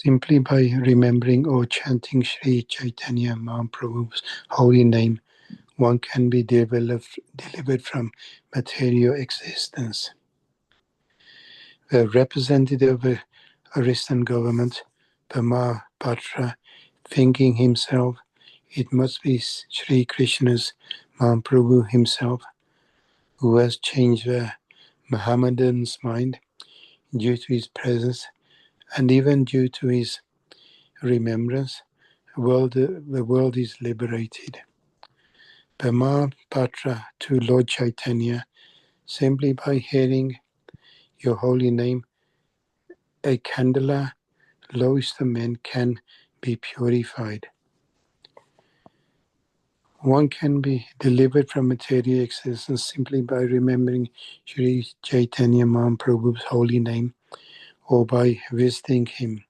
Simply by remembering or chanting Sri Chaitanya Mahaprabhu's holy name, one can be delivered from material existence. The representative of the Aristan government, Pama Patra, thinking himself, it must be Sri Krishna's Mahaprabhu himself, who has changed the Mohammedan's mind due to his presence and even due to his remembrance. The world is liberated. Pama Patra to Lord Chaitanya, simply by hearing your holy name, a candela lowest of men can be purified. One can be delivered from material existence simply by remembering Sri Chaitanya Mahaprabhu's holy name or by visiting him.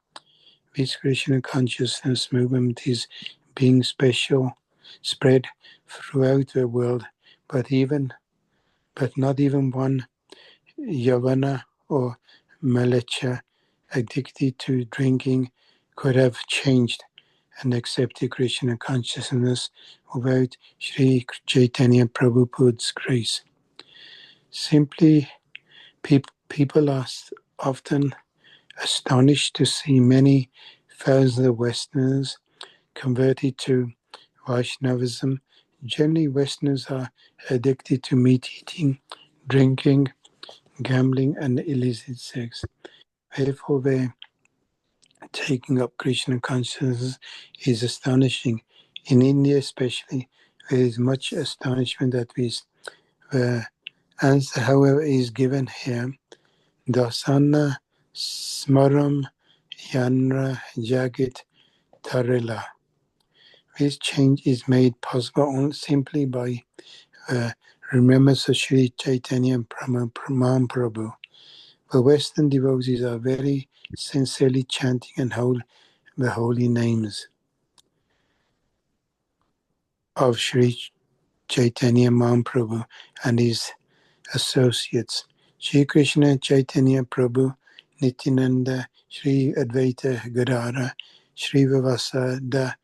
This Krishna consciousness movement is being spread throughout the world, but not even one Yavana or Malecha addicted to drinking could have changed and accepted Krishna consciousness without Sri Chaitanya Prabhupada's grace. Simply, people are often astonished to see many thousands of Westerners converted to Vaishnavism. Generally, Westerners are addicted to meat eating, drinking, gambling, and illicit sex. Therefore, their taking up Krishna consciousness is astonishing. In India especially, there is much astonishment at this. The answer, however, is given here. Dasana smaram yanra jagit tarila. This change is made possible only simply by remembrance of Sri Chaitanya Mahaprabhu. The Western devotees are very sincerely chanting and the holy names of Sri Chaitanya Mahaprabhu and his associates. Sri Krishna Chaitanya Prabhu, Nityananda, Sri Advaita Gadara, Sri Vivasada,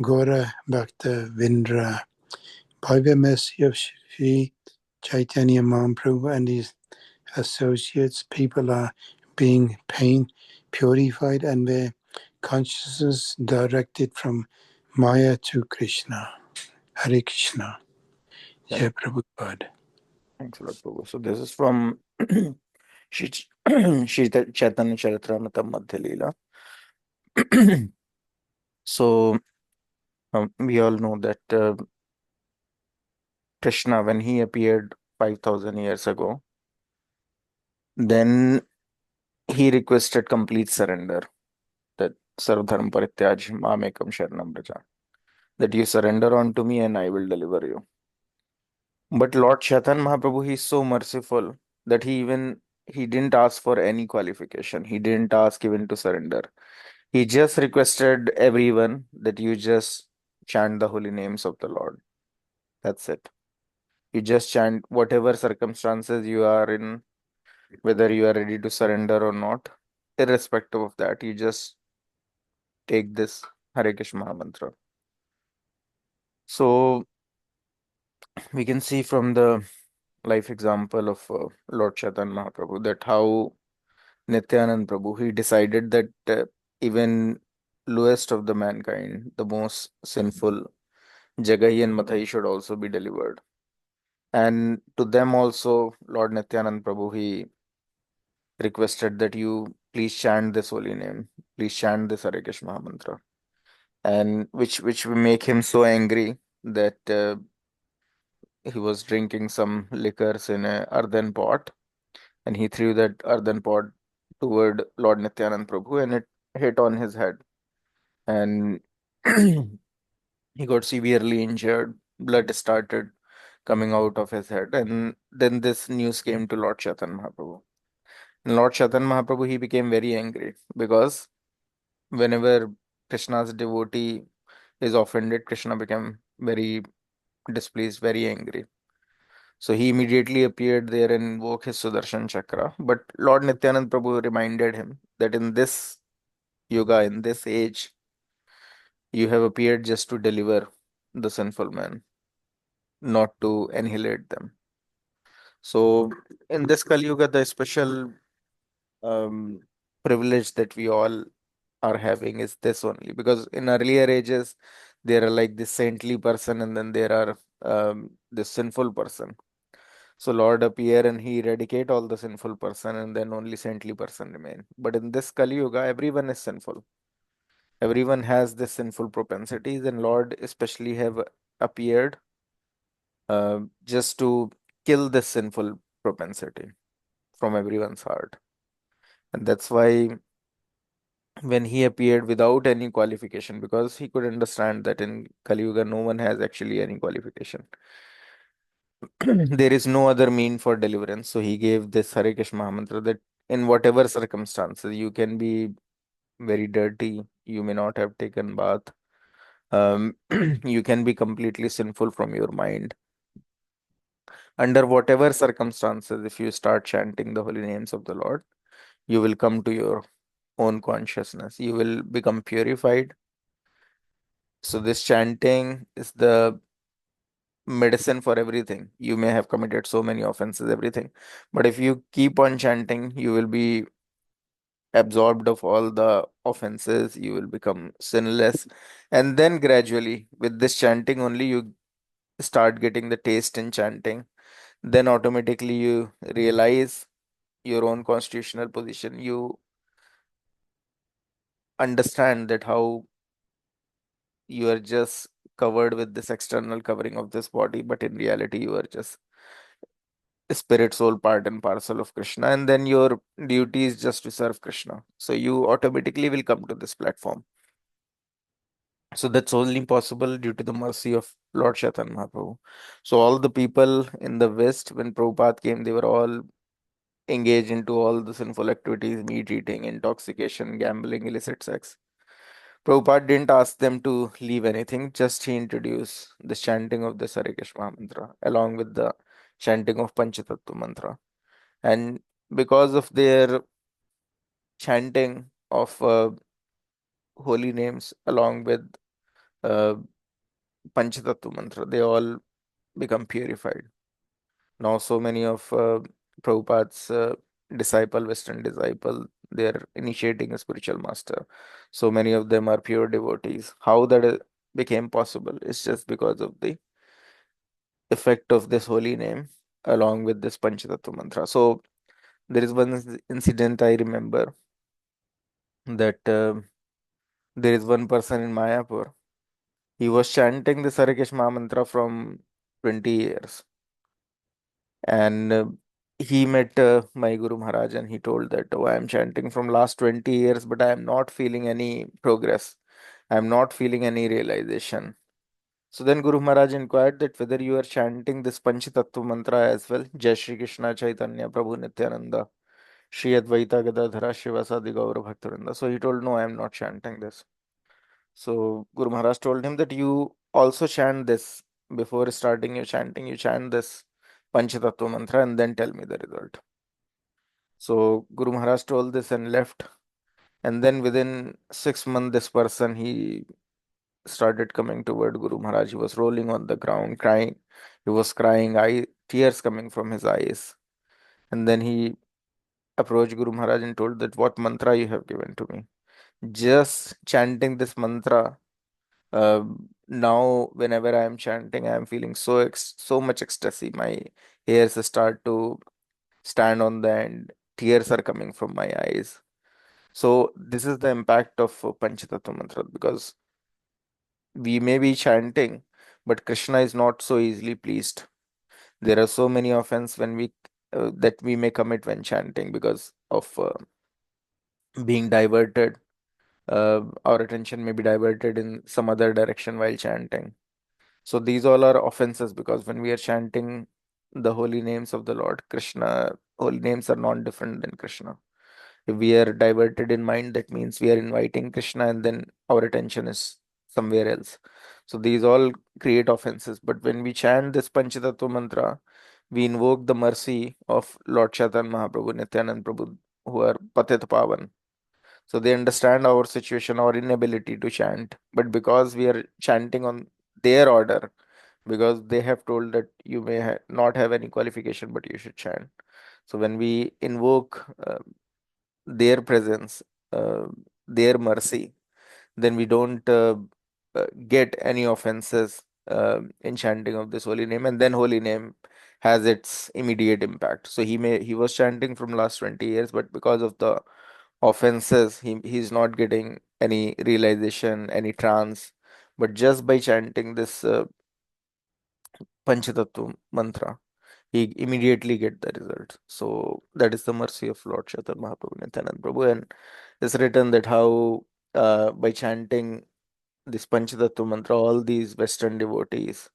Gora Bhakta Vindra. By the mercy of Sri Chaitanya Mahaprabhu and his associates, people are being purified and their consciousness directed from Maya to Krishna. Hare Krishna. Thank- Jai Prabhupada. Thanks a lot, Prabhu. So this is from Shri Chaitanya Charitamrita Madhya Leela. So we all know that Krishna, when he appeared 5,000 years ago, then he requested complete surrender. That Sarvdharma Parityaj Mamekam Sharanam Braja. That you surrender unto me and I will deliver you. But Lord Chaitanya Mahaprabhu, he is so merciful that he didn't ask for any qualification. He didn't ask even to surrender. He just requested everyone that you just chant the holy names of the Lord. That's it. You just chant whatever circumstances you are in, whether you are ready to surrender or not, irrespective of that, you just take this Hare Krishna Maha Mantra. So we can see from the life example of Lord Chaitanya Mahaprabhu that how Nityanand Prabhu, he decided that even lowest of the mankind, the most sinful, Jagai and Mathai should also be delivered. And to them also, Lord Nityanand Prabhu, he requested that you please chant this holy name, please chant this Hare Krishna Maha Mantra. And which will make him so angry that he was drinking some liquors in a earthen pot, and he threw that earthen pot toward Lord Nityanand Prabhu, and it hit on his head, and he got severely injured. Blood started coming out of his head, and then this news came to Lord Chaitanya Mahaprabhu. And Lord Chaitanya Mahaprabhu, he became very angry because whenever Krishna's devotee is offended, Krishna became very displeased, very angry. So he immediately appeared there and invoked his Sudarshan Chakra. But Lord Nityanand Prabhu reminded him that in this Yuga, in this age, you have appeared just to deliver the sinful man, not to annihilate them. So, in this Kali Yuga, the special um, privilege that we all are having is this only, because in earlier ages, there are like this saintly person and then there are this sinful person. So Lord appear and he eradicate all the sinful person and then only saintly person remain. But in this Kali Yuga, everyone is sinful. Everyone has this sinful propensities, and Lord especially have appeared just to kill this sinful propensity from everyone's heart. And that's why when he appeared without any qualification, because he could understand that in Kali Yuga no one has actually any qualification. There is no other mean for deliverance. So he gave this Hare Krishna Mahamantra that in whatever circumstances, you can be very dirty, you may not have taken bath, um, you can be completely sinful from your mind. Under whatever circumstances, if you start chanting the holy names of the Lord, you will come to your own consciousness. You will become purified. So this chanting is the medicine for everything. You may have committed so many offenses, everything. But if you keep on chanting, you will be absorbed of all the offenses, you will become sinless. And then gradually, with this chanting only, you start getting the taste in chanting. Then automatically you realize your own constitutional position. You understand that how you are just covered with this external covering of this body, but in reality, you are just spirit, soul, part and parcel of Krishna, and then your duty is just to serve Krishna. So you automatically will come to this platform. So that's only possible due to the mercy of Lord Chaitanya Mahaprabhu. So all the people in the West, when Prabhupada came, they were all engaged into all the sinful activities, meat eating, intoxication, gambling, illicit sex. Prabhupada didn't ask them to leave anything, just he introduced the chanting of the Hare Krishna mantra along with the chanting of Panchatattva mantra. And because of their chanting of holy names along with uh, Panchatattva mantra, they all become purified. Now, so many of Prabhupada's disciple, Western disciple, they're initiating a spiritual master. So many of them are pure devotees. How that became possible is just because of the effect of this holy name along with this Panchatattva mantra. So there is one incident I remember that there is one person in Mayapur. He was chanting the Hare Krishna mantra from 20 years. And he met my Guru Maharaj and he told that, oh, I am chanting from last 20 years, but I am not feeling any progress. I am not feeling any realization. So then Guru Maharaj inquired that whether you are chanting this Panchatattva mantra as well, Jai Shri Krishna Chaitanya Prabhu Nityananda, Shri Advaita Gadadhara Shivasadi Gaura Bhaktivinoda. So he told, no, I am not chanting this. So Guru Maharaj told him that you also chant this before starting your chanting, you chant this Panchatattva mantra and then tell me the result. So Guru Maharaj told this and left. And then within 6 months, this person he started coming toward Guru Maharaj. He was rolling on the ground, crying. He was crying, tears coming from his eyes. And then he approached Guru Maharaj and told that what mantra you have given to me. Just chanting this mantra. Now, whenever I am chanting, I am feeling so much ecstasy. My hairs start to stand on the end. Tears are coming from my eyes. So this is the impact of Panchatattva mantra, because we may be chanting, but Krishna is not so easily pleased. There are so many offenses when we that we may commit when chanting because of being diverted. Our attention may be diverted in some other direction while chanting. So these all are offenses, because when we are chanting the holy names of the Lord, Krishna, holy names are not different than Krishna. If we are diverted in mind, that means we are inviting Krishna and then our attention is somewhere else. So these all create offenses. But when we chant this Panchatattva mantra, we invoke the mercy of Lord Chaitanya Mahaprabhu, Nityanand Prabhu, who are Patit Pavan. So they understand our situation, our inability to chant. But because we are chanting on their order, because they have told that you may not have any qualification, but you should chant. So when we invoke their presence, uh, their mercy, then we don't get any offenses in chanting of this holy name, and then holy name has its immediate impact. So he was chanting from last 20 years, but because of the offenses, he's not getting any realization, any trance. But just by chanting this Panchatattva mantra, he immediately get the result. So that is the mercy of Lord Chaitanya Mahaprabhu Nityanand Prabhu, and it's written that how by chanting this Panchatattva mantra, all these Western devotees,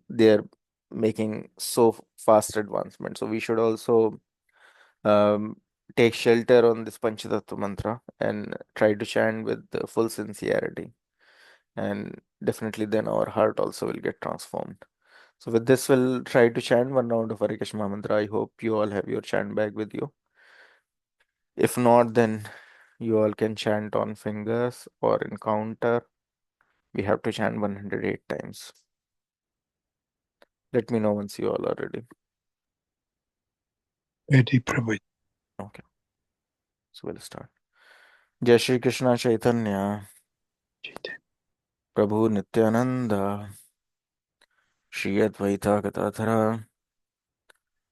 they're making so fast advancement. So we should also um, take shelter on this Panchatattva mantra and try to chant with the full sincerity. And definitely then our heart also will get transformed. So with this, we'll try to chant one round of Hare Krishna mantra. I hope you all have your chant bag with you. If not, then you all can chant on fingers or in counter. We have to chant 108 times. Let me know once you all are ready. Ready, Prabhu. Okay, so we'll start. Jai Shri Krishna Chaitanya, Prabhu Nityananda, Shri Advaita Gadadhara,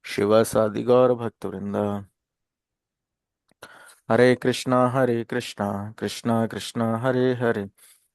Shiva Sadi Gaur Bhaktivinoda. Hare Krishna, Hare Krishna, Krishna Krishna, Hare Hare,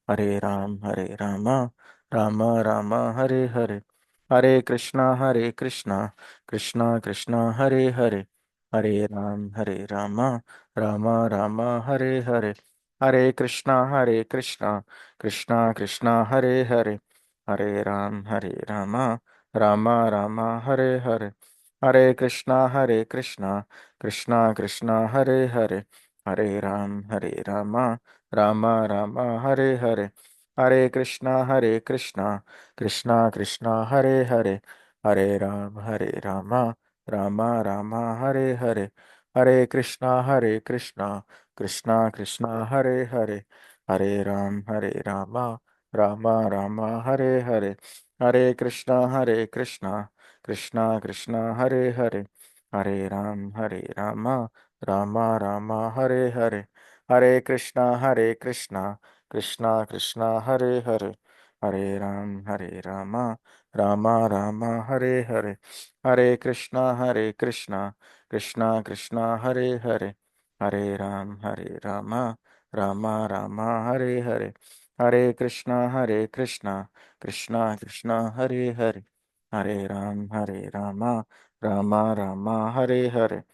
Hare Rama, Rama Rama, Hare Hare, Hare Krishna, Hare Krishna, Krishna Krishna, Hare Hare, Hare Rama, Rama Rama, Hare Hare, Hare Krishna, Hare Krishna, Krishna Krishna, Hare Hare, Hare Rama, Rama Rama, Hare Hare, Hare Krishna, Hare Krishna, Krishna Krishna, Hare Hare, Hare Rama, Rama Rama, Hare Hare, Hare Krishna, Krishna Krishna, Hare Hare, Hare Rama, Rama Rama, Hare Hare, Hare Krishna, Krishna Krishna, Hare Hare, Hare Rama, Rama Rama, Hare Hare, Hare Krishna, Krishna Krishna, Hare Hare, Hare Rama, Rama Rama, Hare Hare, Hare Krishna, Krishna Krishna, Hare Hare, Hare Rama, Rama Rama, Hare Hare, Hare Krishna, Krishna Krishna, Hare Hare, Hare Rama, Rama Rama, Hare Hare,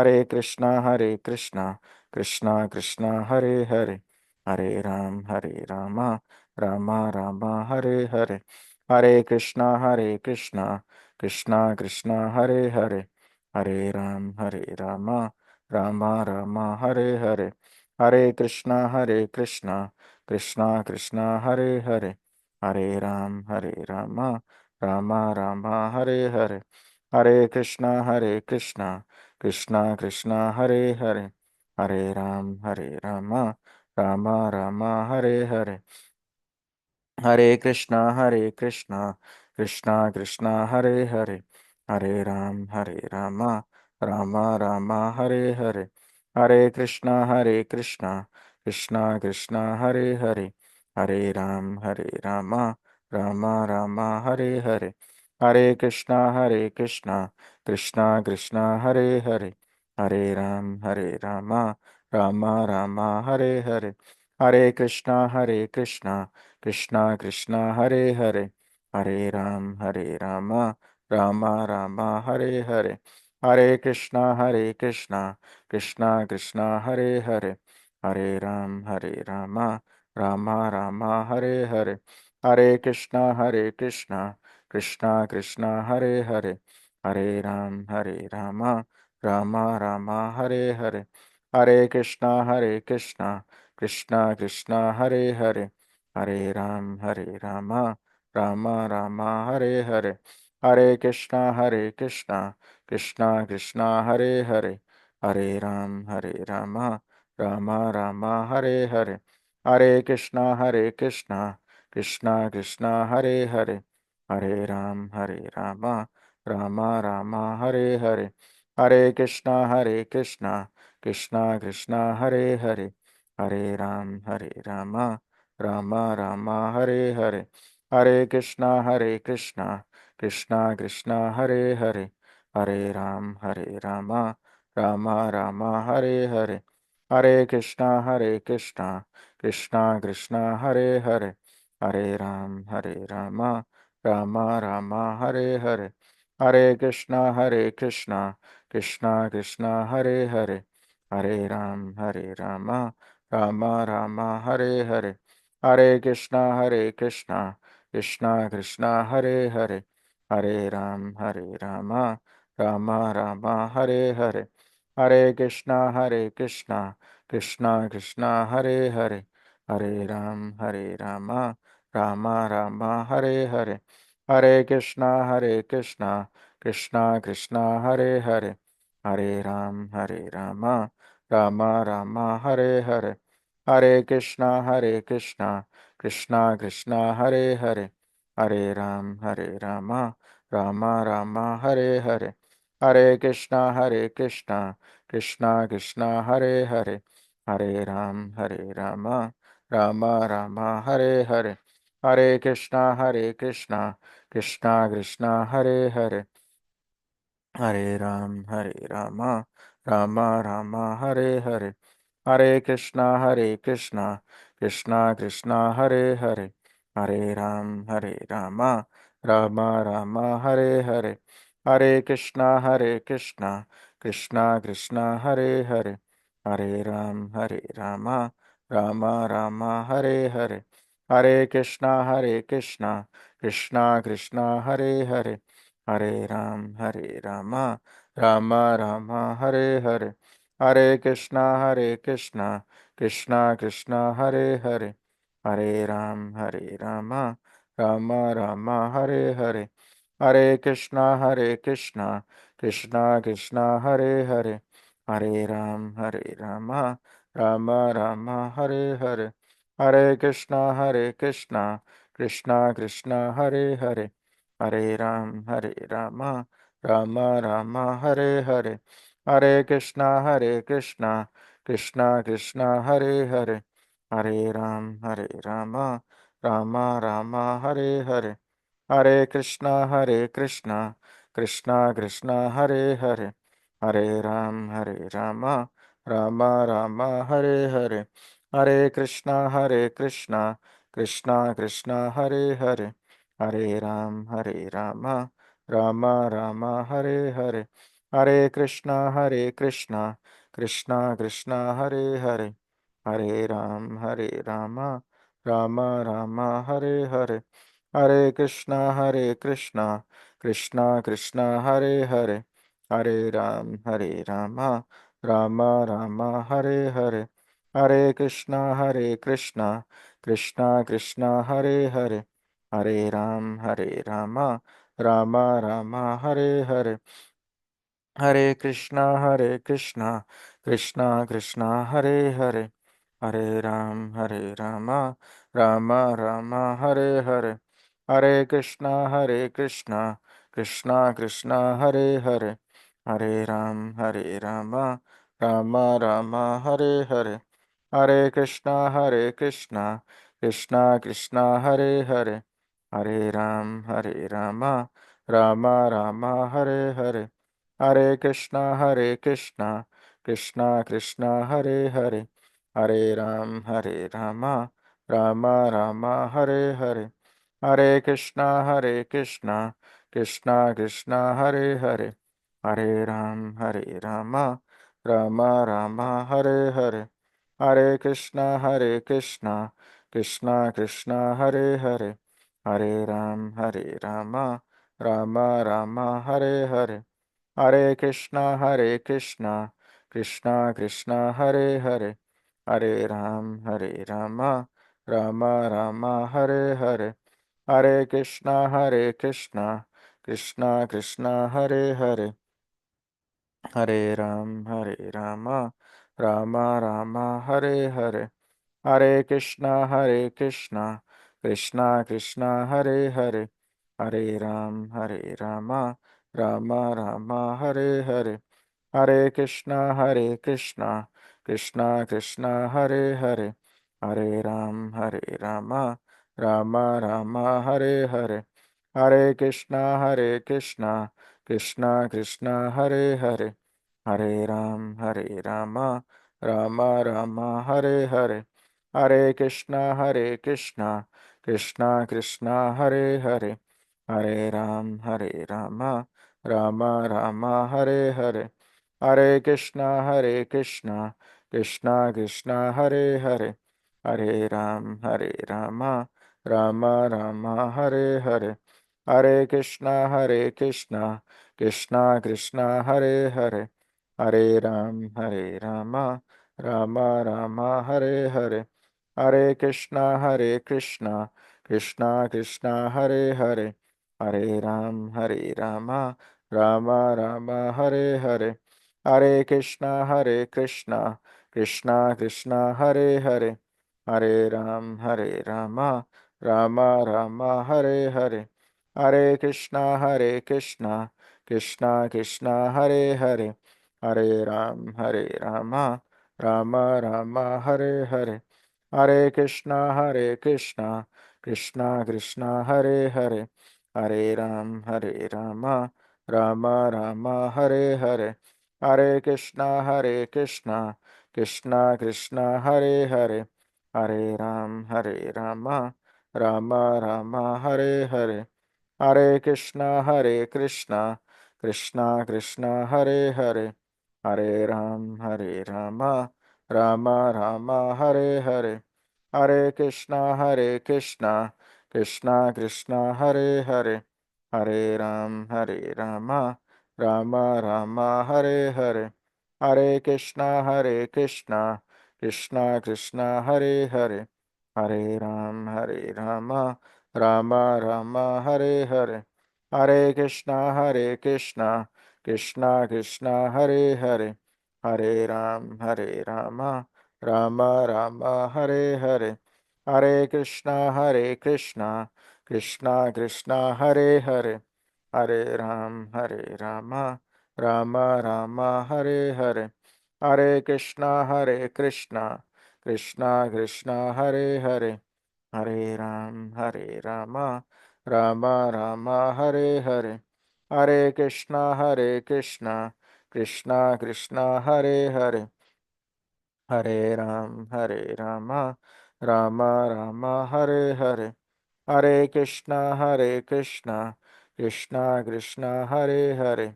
Hare Krishna, Krishna Krishna, Hare Hare, Hare Rama, Rama Rama, Hare Hare, Hare Krishna, Krishna Krishna, Hare Hare, Hare Rama, Rama Rama, Hare Hare, Hare Krishna, Krishna Krishna, Hare Hare, Hare Rama, Rama Rama, Hare Hare, Hare Krishna, Krishna Krishna, Hare Hare, Hare Rama, Rama Rama, Hare Hare, Hare Krishna, Krishna Krishna, Hare Hare, Hare Rama, Rama Rama, Hare Hare, Hare Krishna, Krishna Krishna, Hare Hare, Hare Rama, Rama Rama, Hare Hare, Hare Krishna, Krishna Krishna, Hare Hare, Hare Rama, Rama Rama, Hare Hare, Hare Krishna, Krishna Krishna, Hare Hare, Hare Rama, Rama Rama, Hare Hare, Hare Krishna, Krishna Krishna, Hare Hare, Hare Rama, Rama Rama, Hare Hare, Hare Krishna, Krishna Krishna, Hare Hare, Hare Rama, Rama Rama, Hare Hare, Hare Krishna, Krishna Krishna, Hare Hare, Hare Rama, Rama Rama, Hare Hare, Hare Krishna, Krishna Krishna, Hare Hare, Hare Rama, Rama Rama, Hare Hare, Hare Krishna, Krishna Krishna, Hare Hare, Hare Rama, Rama Rama Hare Hare, Hare Krishna Krishna Krishna Hare Hare, Hare Rama, Rama Rama Hare Hare, Hare Krishna Krishna Krishna Hare Hare, Hare Rama, Rama Rama Hare Hare, Hare Krishna Krishna Krishna Hare Hare, Hare Rama, Rama Rama Hare Hare, Hare Krishna Krishna Krishna Hare Hare, Hare Rama, Rama Rama Hare Hare, Hare Krishna Krishna Krishna Hare Hare, Hare Rama, Rama Rama Hare Hare, Hare Krishna Krishna Krishna Hare Hare, Hare Rama, Rama Rama Hare Hare, Hare Krishna Krishna Krishna Hare Hare, Hare Rama, Rama Rama Hare Hare, Hare Krishna Krishna Krishna Hare Hare, Hare Rama, Rama Rama Hare Hare, Hare Krishna Krishna Krishna Hare Hare, Hare Rama, Rama Rama Hare Hare, Hare Krishna Krishna Krishna Hare Hare, Hare Rama, Rama Rama Hare Hare, Hare Krishna Krishna Krishna Hare Hare, Hare Rama, Rama Rama Hare Hare, Hare Krishna Krishna Krishna Hare Hare, Hare Rama, Rama Rama Hare Hare, Hare Krishna Krishna Krishna Hare Hare, Hare Rama, Rama Rama Hare Hare, Hare Krishna Krishna Krishna Hare Hare, Hare Rama, Rama Rama Hare Hare, Hare Krishna Krishna Krishna Hare Hare, Hare Rama, Rama Rama Hare Hare, Hare Krishna Krishna Krishna Hare Hare, Hare Rama, Rama Rama Hare Hare, Hare Krishna Krishna Krishna Hare Hare, Hare Rama, Rama Rama Hare Hare, Hare Krishna Krishna Krishna Hare Hare, Hare Rama, Rama Rama Hare Hare, Hare Krishna Krishna Krishna Hare Hare, Hare Rama, Rama Rama Hare Hare, Hare Krishna Krishna Krishna Hare Hare, Hare Rama, Rama Rama Hare Hare, Hare Krishna Krishna Krishna Hare Hare, Hare Rama, Rama Rama Hare Hare, Hare Krishna Krishna Krishna Hare Hare, Hare Rama, Rama Rama Hare Hare, Hare Krishna Krishna Krishna Hare Hare, Hare Rama, Rama Rama Hare Hare, Hare Krishna Krishna Krishna Hare Hare, Hare Rama, Rama Rama Hare Hare, Hare Krishna Krishna Krishna Hare Hare, Hare Rama, Rama Rama Hare Hare, Hare Krishna Krishna Krishna Hare Hare, Hare Rama, Rama Rama Hare Hare, Hare Krishna Krishna Krishna Hare Hare, Hare Rama, Rama Rama Hare Hare, Hare Krishna Krishna Krishna Hare Hare, Hare Rama, Rama Rama Hare Hare, Hare Krishna Krishna Krishna Hare Hare, Hare Rama, Rama Rama Hare Hare, Hare Krishna Krishna Krishna Hare Hare, Hare Rama, Rama Rama Hare Hare, Hare Krishna Krishna Krishna Hare Hare, Hare Rama, Rama Rama Hare Hare, Hare Krishna, Krishna Krishna Hare Hare, Hare Rama, Rama Rama Hare Hare, Hare Krishna, Krishna Krishna Hare Hare, Hare Rama, Rama Rama Hare Hare, Hare Krishna, Krishna Krishna Hare Hare, Hare Rama, Rama Rama Hare Hare, Hare Krishna, Krishna Krishna Hare Hare, Hare Rama, Rama Rama Hare Hare, Hare Krishna, Krishna Krishna Hare Hare, Hare Rama, Rama Rama Hare Hare, Hare Krishna, Krishna Krishna Hare Hare, Hare Rama, Rama Rama Hare Hare, Hare Krishna, Krishna Krishna Hare Hare, Hare Rama, Rama Rama Hare Hare, Hare Krishna, Krishna Krishna Hare Hare, Hare Rama, Rama Rama Hare Hare, Hare Krishna, Krishna Krishna Hare Hare, Hare Rama, Rama Rama Hare Hare, Hare Krishna, Krishna Krishna Hare Hare, Hare Rama, Rama Rama Hare Hare, Hare Krishna, Krishna Krishna Hare Hare, Hare Rama, Rama Rama Hare Hare, Hare Krishna, Krishna Krishna Hare Hare, Hare Rama, Rama Rama Hare Hare, Hare Krishna, Krishna Krishna Hare Hare, Hare Rama, Rama Rama Hare Hare, Hare Krishna, Krishna Krishna Hare Hare, Hare Rama, Rama Rama Hare Hare, Hare Krishna, Krishna Krishna Hare Hare, Hare Rama, Rama Rama Hare Hare, Hare Krishna, Krishna Krishna Hare Hare, Hare Rama, Rama Rama Hare Hare, Hare Krishna, Krishna Krishna Hare Hare, Hare Rama, Rama Rama Hare Hare, Hare Krishna, Krishna Krishna Hare Hare, Hare Rama, Rama Rama Hare Hare, Hare Krishna, Krishna Krishna Hare Hare,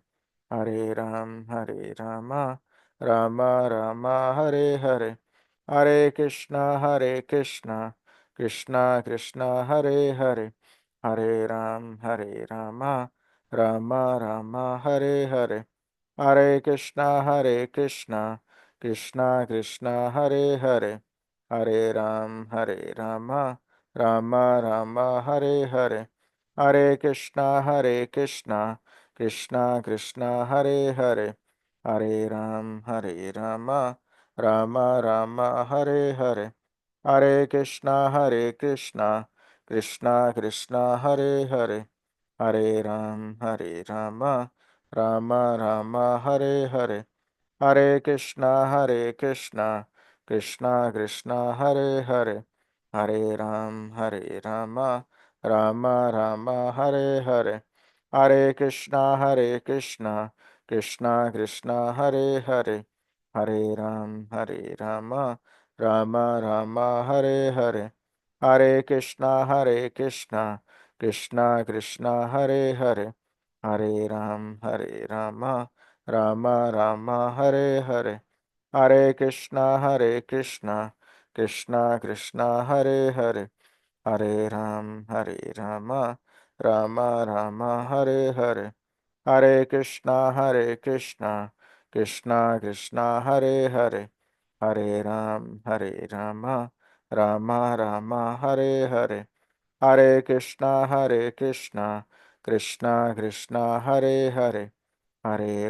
Hare Rama, Rama Rama Hare Hare, Hare Krishna, Krishna Krishna Hare Hare, Hare Rama, Rama Rama Hare Hare, Hare Krishna, Krishna Krishna Hare Hare, Hare Rama, Rama Rama Hare Hare, Hare Krishna, Krishna Krishna Hare Hare, Hare Rama, Rama Rama Hare Hare, Hare Krishna, Krishna Krishna Hare Hare, Hare Rama, Rama Rama Hare Hare, Hare Krishna, Krishna Krishna Hare Hare, Hare Rama, Rama Rama Hare Hare, Hare Krishna, Krishna Krishna Hare Hare, Hare Rama, Rama Rama Hare Hare, Hare Krishna, Krishna Krishna Hare Hare, Hare Rama, Rama Rama Hare Hare, Hare Krishna, Krishna Krishna Hare Hare, Hare Rama, Rama Rama Hare Hare, Hare Krishna, Krishna Krishna Hare Hare, Hare Rama, Rama Rama Hare Hare, Hare Krishna, Krishna Krishna Hare Hare, Hare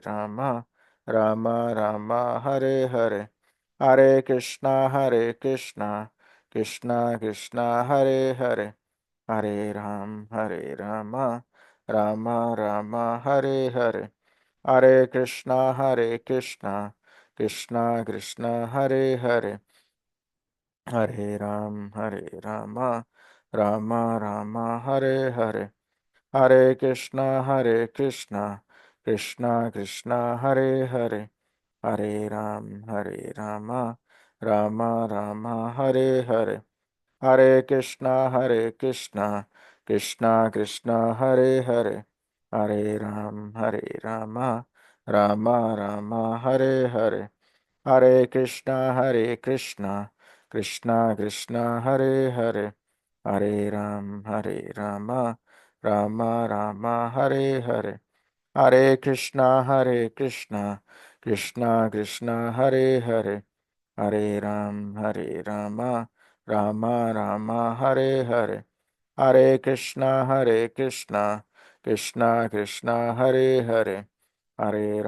Rama, Ram Ram Hare Hare, हरे कृष्णा कृष्णा कृष्णा हरे हरे, हरे राम राम राम हरे हरे, हरे कृष्णा कृष्णा कृष्णा हरे हरे, हरे राम राम राम हरे हरे, हरे कृष्णा कृष्णा कृष्णा हरे हरे, हरे राम राम राम हरे हरे, हरे कृष्णा कृष्णा कृष्णा हरे हरे, हरे राम राम राम हरे हरे, हरे कृष्णा कृष्णा कृष्णा हरे हरे, हरे राम राम राम हरे हरे, हरे कृष्णा कृष्णा कृष्णा हरे हरे, हरे राम राम राम हरे हरे, हरे कृष्णा कृष्णा कृष्णा हरे हरे, हरे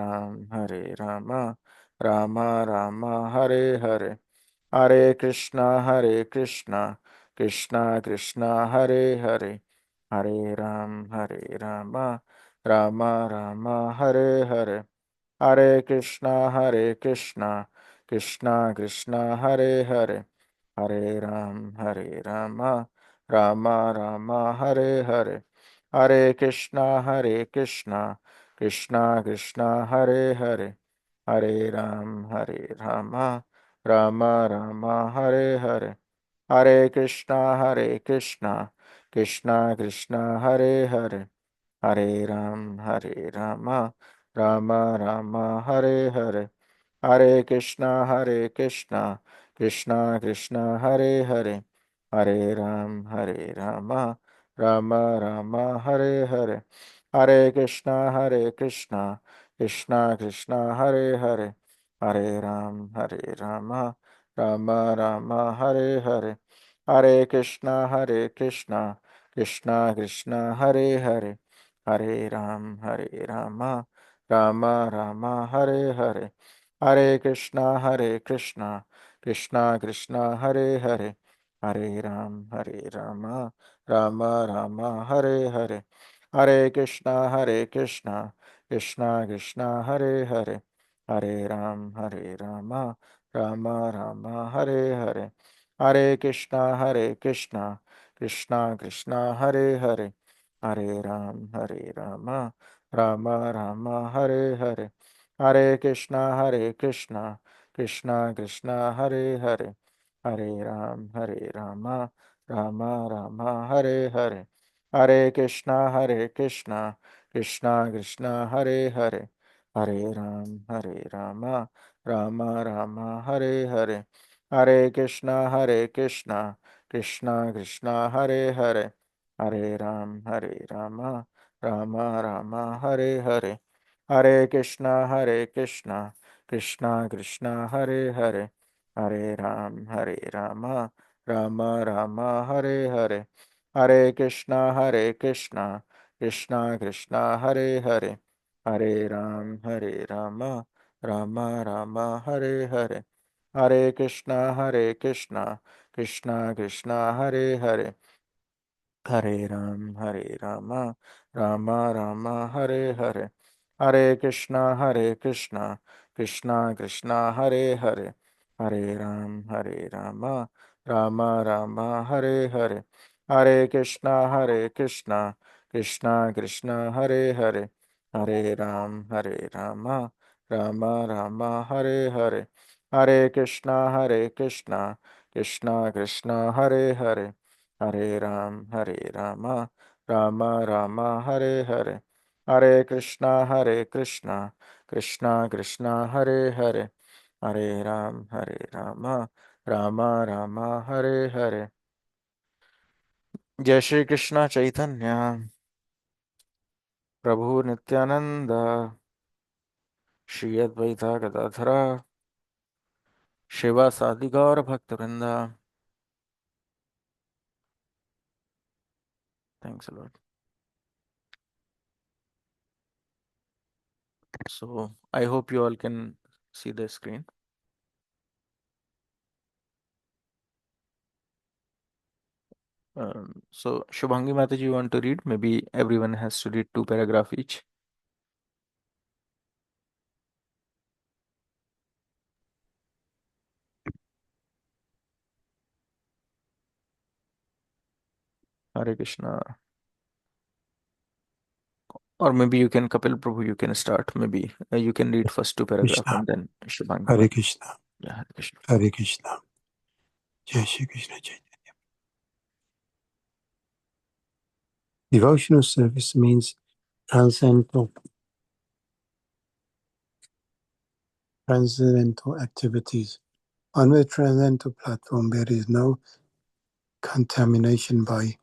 राम राम राम हरे हरे, हरे कृष्णा कृष्णा कृष्णा हरे हरे, हरे राम राम राम हरे हरे, हरे कृष्णा कृष्णा कृष्णा हरे हरे, हरे राम राम राम हरे हरे, हरे कृष्णा कृष्णा कृष्णा हरे हरे, हरे राम राम राम हरे हरे, हरे कृष्णा कृष्णा कृष्णा हरे हरे, हरे राम राम राम हरे हरे, हरे कृष्णा कृष्णा कृष्णा हरे हरे, हरे राम राम राम हरे हरे, हरे कृष्णा कृष्णा कृष्णा हरे हरे, हरे राम राम राम हरे हरे, हरे कृष्णा कृष्णा कृष्णा हरे हरे, हरे राम राम राम हरे हरे, हरे कृष्णा कृष्णा कृष्णा हरे हरे, हरे राम राम राम हरे हरे, हरे कृष्णा कृष्णा कृष्णा हरे हरे, हरे राम राम राम हरे हरे, हरे कृष्णा कृष्णा कृष्णा हरे हरे, हरे राम राम राम हरे हरे, हरे कृष्णा कृष्णा कृष्णा हरे हरे, हरे राम राम राम हरे हरे, हरे कृष्णा कृष्णा कृष्णा हरे हरे, हरे राम राम राम हरे हरे, हरे कृष्णा कृष्णा कृष्णा हरे हरे, हरे राम राम राम हरे हरे, हरे कृष्णा कृष्णा कृष्णा हरे हरे, हरे राम राम राम हरे हरे, हरे कृष्णा कृष्णा कृष्णा हरे हरे, हरे राम राम राम हरे हरे, हरे कृष्णा कृष्णा कृष्णा हरे हरे, हरे राम राम राम हरे हरे, हरे कृष्णा कृष्णा कृष्णा हरे हरे, हरे राम राम राम हरे हरे, हरे कृष्णा कृष्णा कृष्णा हरे हरे, हरे राम राम राम हरे हरे, हरे कृष्णा कृष्णा कृष्णा हरे हरे, हरे राम राम राम हरे हरे, हरे कृष्णा कृष्णा कृष्णा हरे हरे, हरे राम राम राम हरे हरे। जय श्री कृष्ण चैतन्य प्रभु नित्यानंद, श्री अद्वैता गदाधर शिवा सादि गौर भक्त वृंदा। Thanks a lot. So I hope you all can see the screen. So Shubhangi Mataji, you want to read? Maybe everyone has to read two paragraph each. Hare Krishna. Or maybe you can, Kapil Prabhu, you can start. Maybe you can read first two paragraph Krishna, and then Shubhangi Hare Mataji. Krishna, Yeah, Hare Krishna. Hare Krishna, Jai Shri Krishna Chaitanya. Devotional service means transcendental activities. On the transcendental platform, there is no contamination by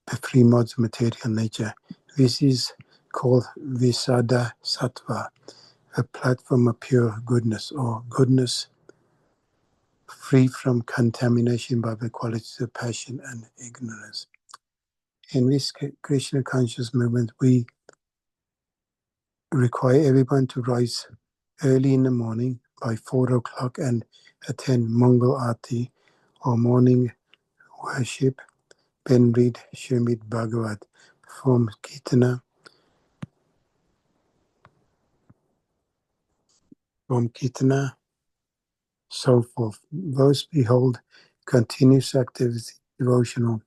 the three modes of material nature. This is called Visada Sattva, a platform of pure goodness, or goodness free from contamination by the qualities of passion and ignorance. In this Krishna conscious movement, we require everyone to rise early in the morning by 4 o'clock and attend Mangal Aarti or morning worship, then read Srimad Bhagavat, perform Kirtana, so forth. Those behold continuous activity, devotional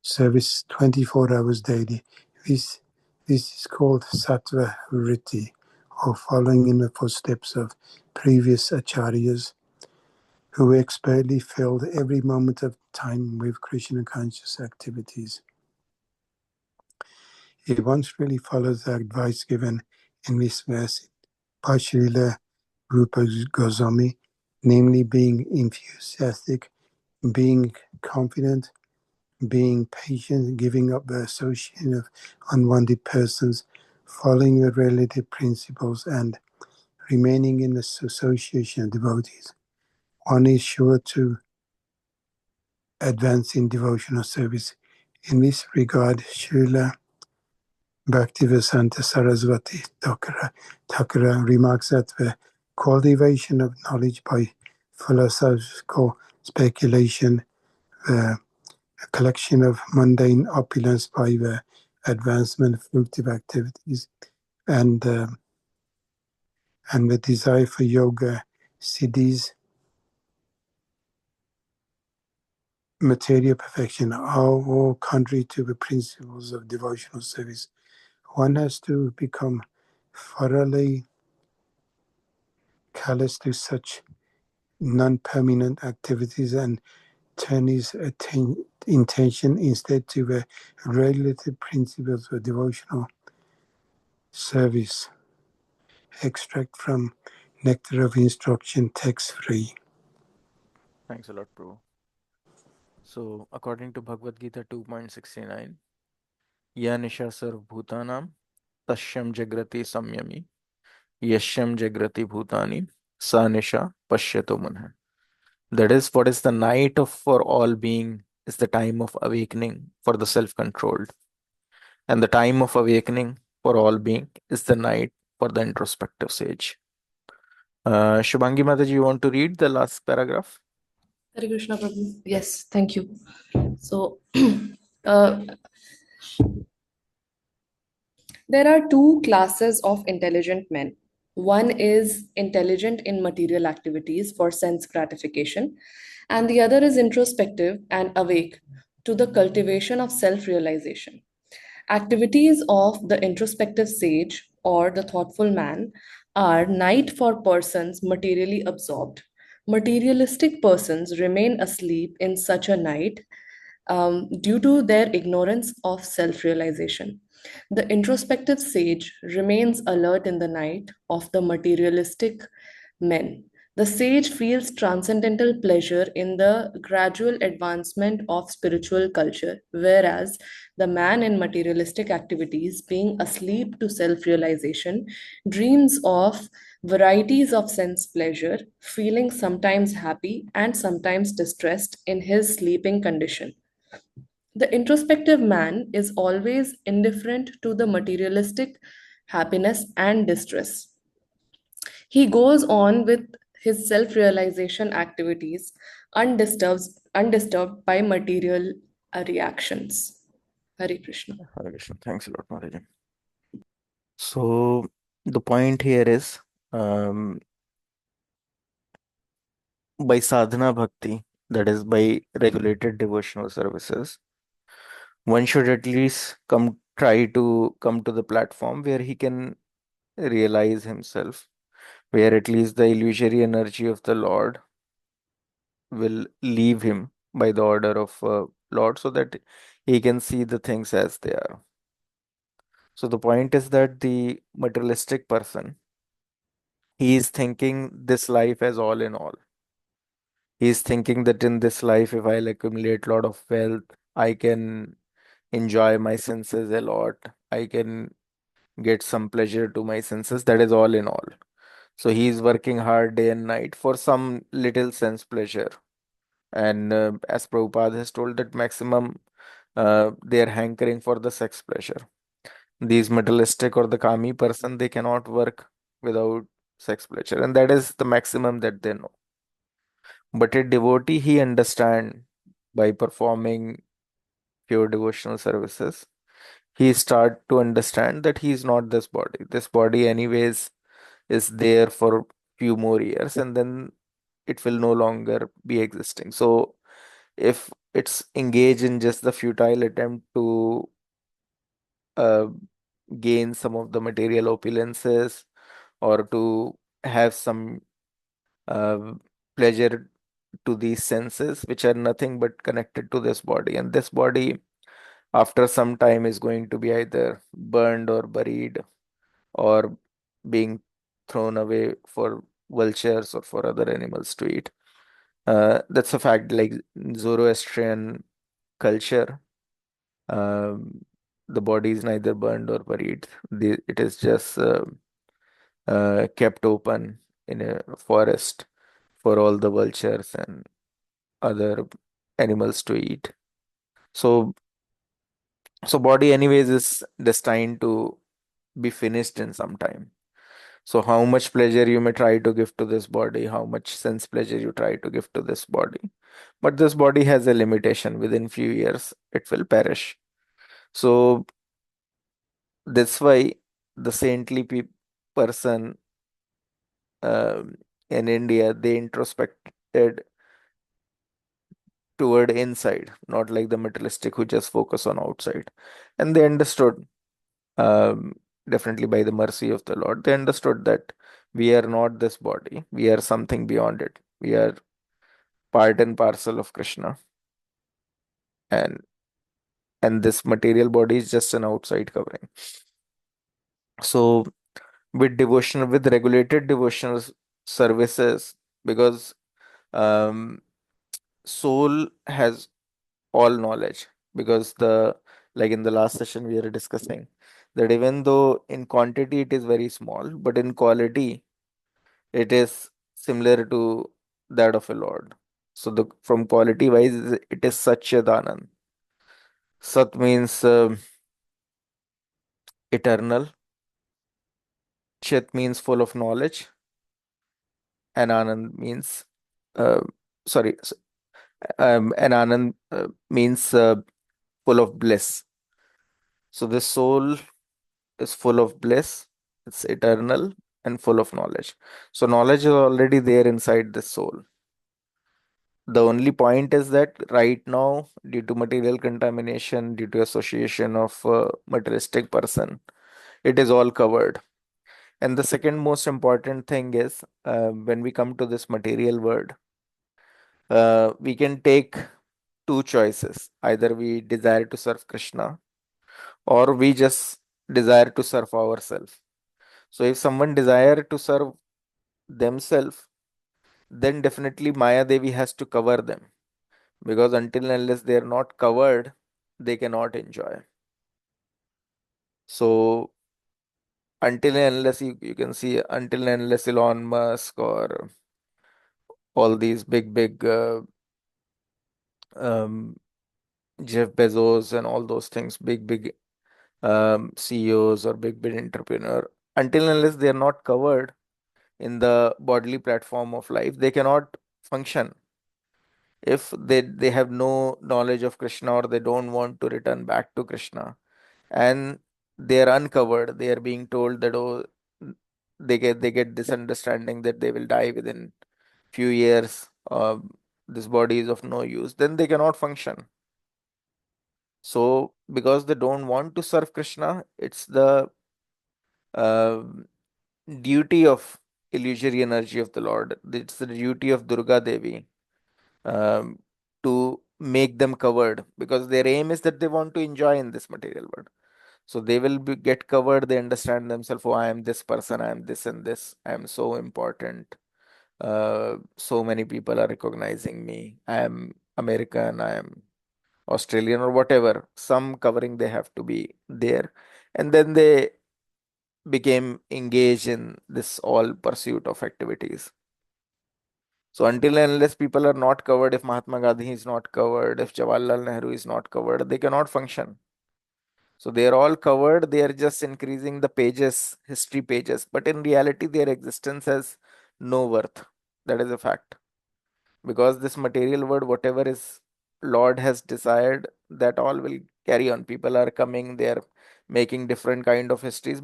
service 24 hours daily. This is called Sattva Vritti, or following in the footsteps of previous acharyas who expertly filled every moment of time with Krishna conscious activities. He once really follows the advice given in this verse by Srila Rupa Goswami, namely being enthusiastic, being confident, being patient, giving up the association of unwanted persons, following the relative principles, and remaining in the association of devotees. One is sure to advance in devotional service. In this regard, Srila Bhaktivedanta Saraswati Thakura remarks that the cultivation of knowledge by philosophical speculation, the collection of mundane opulence by the advancement of fruitive activities, and the desire for yoga, siddhis, material perfection are all contrary to the principles of devotional service. One has to become thoroughly callous to such non-permanent activities and turn his intention instead to the relative principles of devotional service. Extract from Nectar of Instruction, text 3. Thanks a lot, Prabhu. So according to Bhagavad Gita 2.69, Ya Nisha Sarv Bhutanam Tashyam Jagrati Samyami Yashyam Jagrati Bhutani Sa Nisha Pashyato Manha. That is, what is the night of for all being is the time of awakening for the self-controlled. And the time of awakening for all being is the night for the introspective sage. Shubhangi Mataji, you want to read the last paragraph? Hare Krishna Prabhu. Yes, thank you. So, uh, there are two classes of intelligent men. One is intelligent in material activities for sense gratification, and the other is introspective and awake to the cultivation of self realization. Activities of the introspective sage or the thoughtful man are night for persons materially absorbed. Materialistic persons remain asleep in such a night due to their ignorance of self realization. The introspective sage remains alert in the night of the materialistic men. The sage feels transcendental pleasure in the gradual advancement of spiritual culture, whereas the man in materialistic activities, being asleep to self realization, dreams of varieties of sense pleasure, feeling sometimes happy and sometimes distressed in his sleeping condition. The introspective man is always indifferent to the materialistic happiness, and distress. He goes on with his self realization activities undisturbed by material reactions. Hare Krishna. Hare Krishna. Thanks a lot, Mataji. So the point here is, um, by sadhana bhakti, that is by regulated devotional services, one should at least try to come to the platform where he can realize himself, where at least the illusory energy of the Lord will leave him by the order of Lord, so that he can see the things as they are. So the point is that the materialistic person, he is thinking this life as all in all. He is thinking that in this life, if I'll accumulate a lot of wealth, I can enjoy my senses a lot. I can get some pleasure to my senses. That is all in all. So he is working hard day and night for some little sense pleasure. And as Prabhupada has told, that maximum they are hankering for the sex pleasure. These materialistic or the kami person, they cannot work without sex pleasure, and that is the maximum that they know. But a devotee, he understand by performing pure devotional services, he start to understand that he is not this body. This body, anyways, is there for few more years, and then it will no longer be existing. So if it's engaged in just the futile attempt to uh, gain some of the material opulences, or to have some uh, pleasure to these senses, which are nothing but connected to this body, and this body after some time is going to be either burned or buried, or being thrown away for vultures or for other animals to eat. That's a fact. Like Zoroastrian culture, um, the body is neither burned or buried. It is just kept open in a forest for all the vultures and other animals to eat. So, so body anyways is destined to be finished in some time. So how much pleasure you may try to give to this body, how much sense pleasure you try to give to this body, but this body has a limitation. Within few years, it will perish. So that's why the saintly person um, in India, they introspected toward inside, not like the materialistic who just focus on outside. And they understood, um, definitely by the mercy of the Lord, they understood that we are not this body, we are something beyond it. We are part and parcel of Krishna, and this material body is just an outside covering. So with devotional, with regulated devotional services, because um, soul has all knowledge, because the, like in the last session we were discussing, that even though in quantity it is very small, but in quality it is similar to that of a Lord. So the, from quality wise, it is Satchidanand. Sat means eternal, Chit means full of knowledge, and Anand means uh, sorry and Anand means full of bliss. So this soul is full of bliss, it's eternal and full of knowledge. So knowledge is already there inside the soul. The only point is that right now, due to material contamination, due to association of materialistic person, it is all covered. And the second most important thing is, when we come to this material world, we can take two choices. Either we desire to serve Krishna, or we just desire to serve ourselves. So if someone desire to serve themselves, then definitely Maya Devi has to cover them, because until and unless they are not covered, they cannot enjoy. So until and unless you can see, until and unless Elon Musk or all these big um, Jeff Bezos and all those things, big CEOs or big entrepreneur, until and unless they are not covered in the bodily platform of life, they cannot function. If they have no knowledge of Krishna, or they don't want to return back to Krishna, and they are uncovered, they are being told that, oh, they get this understanding that they will die within few years, this body is of no use, then they cannot function. So because they don't want to serve Krishna, it's the uh, duty of illusory energy of the Lord. It's the duty of Durga Devi, um, to make them covered, because their aim is that they want to enjoy in this material world. So they will get covered. They understand themselves. Oh, I am this person. I am this and this. I am so important. So many people are recognizing me. I am American. I am Australian, or whatever. Some covering they have to be there, and then they became engaged in this all pursuit of activities. So until and unless people are not covered, if Mahatma Gandhi is not covered, if Jawaharlal Nehru is not covered, they cannot function. So they are all covered. They are just increasing the pages, history pages, but in reality, their existence has no worth. That is a fact. Because this material world, whatever is Lord has desired, that all will carry on. People are coming, they are making different kind of histories,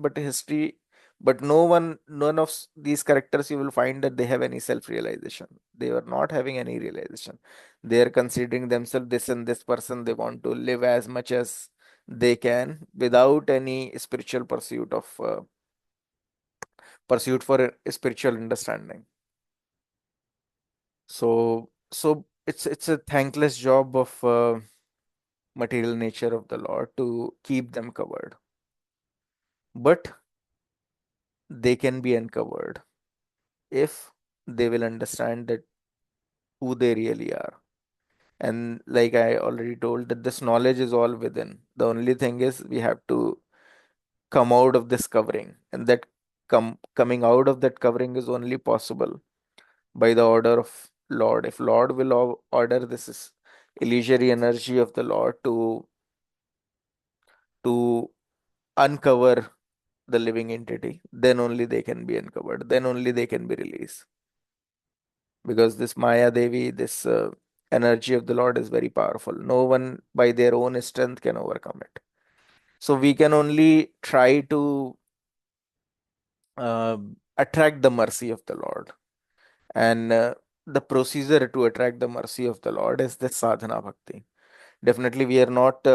but no one, none of these characters you will find that they have any self-realization. They are not having any realization. They are considering themselves this and this person. They want to live as much as they can without any spiritual pursuit for a spiritual understanding. So it's a thankless job of material nature of the Lord to keep them covered. But they can be uncovered if they will understand that who they really are. And like I already told, that this knowledge is all within. The only thing is we have to come out of this covering, and that coming out of that covering is only possible by the order of Lord. If Lord will order this is illusory energy of the Lord to uncover the living entity, then only they can be uncovered, then only they can be released. Because this Maya Devi, this energy of the Lord is very powerful. No one by their own strength can overcome it. So we can only try to uh, attract the mercy of the Lord. And the procedure to attract the mercy of the Lord is the sadhana bhakti. Definitely, we are not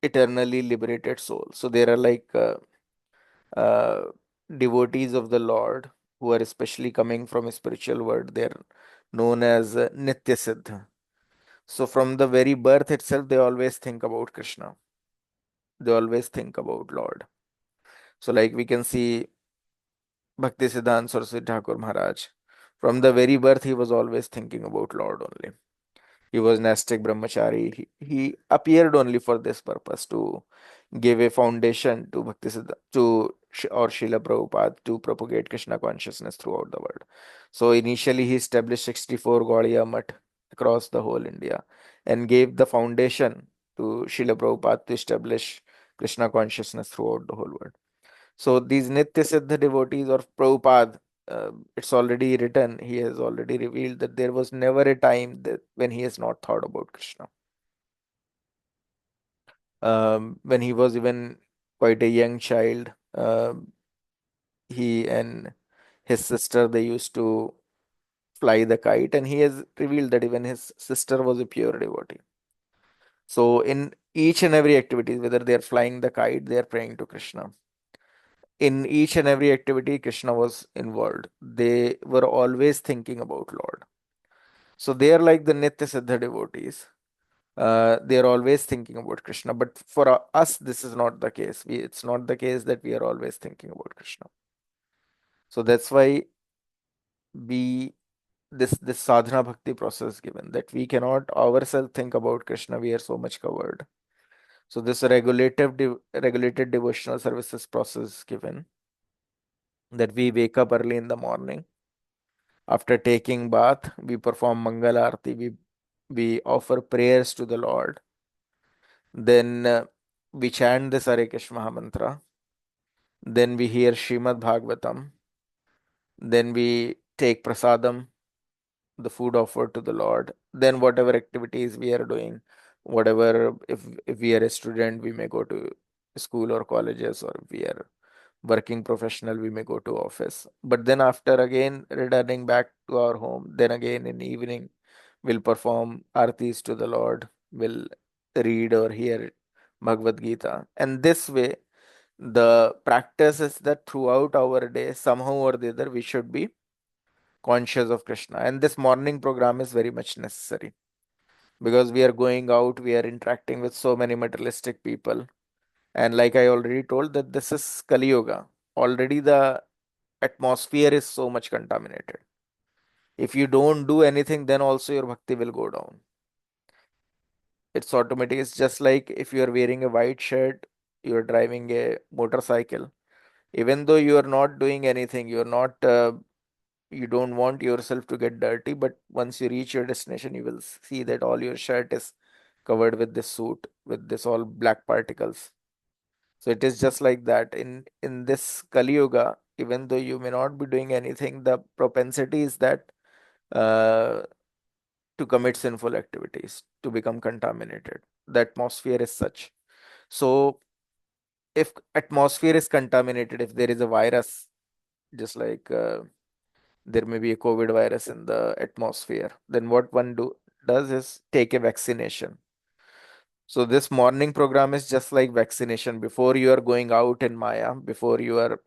eternally liberated souls. So there are like uh, devotees of the Lord who are especially coming from a spiritual world. They're known as Nitya Siddha. So from the very birth itself, they always think about Krishna. They always think about Lord. So like we can see Bhakti Siddhanta Saraswati Thakur Maharaj. From the very birth, he was always thinking about Lord only. He was Nastic Brahmachari. He appeared only for this purpose, to give a foundation to Bhakti Siddhanta, or Srila Prabhupada, to propagate Krishna consciousness throughout the world. So initially he established 64 Gaudiya Math across the whole India, and gave the foundation to Srila Prabhupada to establish Krishna consciousness throughout the whole world. So these Nitya Siddha devotees or Prabhupada, it's already written, he has already revealed that there was never a time that when he has not thought about Krishna. When he was even quite a young child, he and his sister, they used to fly the kite, and he has revealed that even his sister was a pure devotee. So in each and every activity, whether they are flying the kite, they are praying to Krishna. In each and every activity, Krishna was involved. They were always thinking about Lord. So they are like the Nitya Siddha devotees. They are always thinking about Krishna. But for us, this is not the case. It's not the case that we are always thinking about Krishna. So that's why we this sadhana bhakti process given, that we cannot ourselves think about Krishna. We are so much covered. So this regulated devotional services process given, that we wake up early in the morning. After taking bath, we perform Mangal Arati. We offer prayers to the Lord. Then we chant this Hare Krishna Mahamantra, then we hear Srimad Bhagavatam, then we take prasadam, the food offered to the Lord. Then whatever activities we are doing, whatever, if we are a student, we may go to school or colleges, or if we are working professional, we may go to office. But then after again returning back to our home, then again in evening, we'll perform artis to the Lord, will read or hear Bhagavad Gita. And this way, the practice is that throughout our day, somehow or the other, we should be conscious of Krishna. And this morning program is very much necessary because we are going out, we are interacting with so many materialistic people. And like I already told, that this is Kali Yuga. Already the atmosphere is so much contaminated. If you don't do anything, then also your bhakti will go down. It's automatic. It's just like if you are wearing a white shirt, you're driving a motorcycle. Even though you are not doing anything, you're not you don't want yourself to get dirty, but once you reach your destination, you will see that all your shirt is covered with this soot, with this all black particles. So it is just like that in this Kali Yuga. Even though you may not be doing anything, the propensity is that uh, to commit sinful activities, to become contaminated. The atmosphere is such. So if atmosphere is contaminated, if there is a virus, just like there may be a COVID virus in the atmosphere, then what one does is take a vaccination. So this morning program is just like vaccination. Before you are going out in Maya, before you are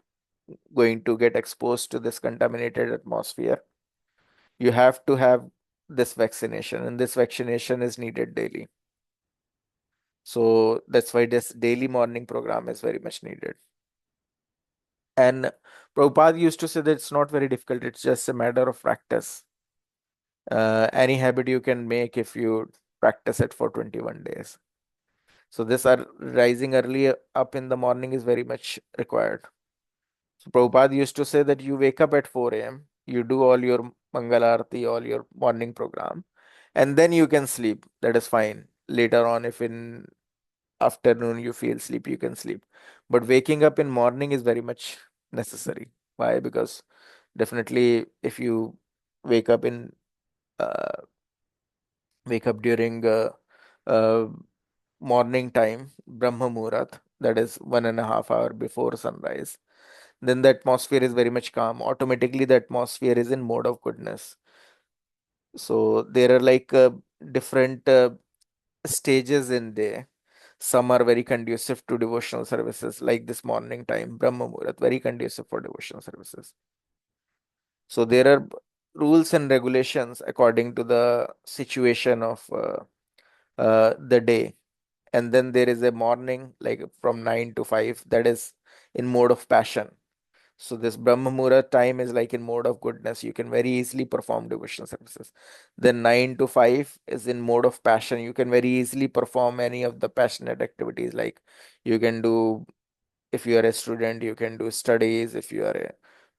going to get exposed to this contaminated atmosphere, you have to have this vaccination, and this vaccination is needed daily. So that's why this daily morning program is very much needed. And Prabhupada used to say that it's not very difficult, it's just a matter of practice. Any habit you can make if you practice it for 21 days. So this are rising early up in the morning is very much required. So Prabhupada used to say that you wake up at 4 a.m., you do all your Mangalarti, all your morning program, and then you can sleep. That is fine. Later on, if in afternoon you feel sleepy, you can sleep. But waking up in morning is very much necessary. Why? Because definitely if you wake up in uh, wake up during uh, morning time, Brahma Muhurat, that is 1.5 hour before sunrise, then the atmosphere is very much calm. Automatically, the atmosphere is in mode of goodness. So there are like different stages in there. Some are very conducive to devotional services, like this morning time, Brahma Muhurat, very conducive for devotional services. So there are rules and regulations according to the situation of the day. And then there is a morning, like from 9 to 5, that is in mode of passion. So this Brahma Muhurat time is like in mode of goodness. You can very easily perform devotional services. Then 9 to 5 is in mode of passion. You can very easily perform any of the passionate activities. Like you can do, if you are a student, you can do studies. If you are a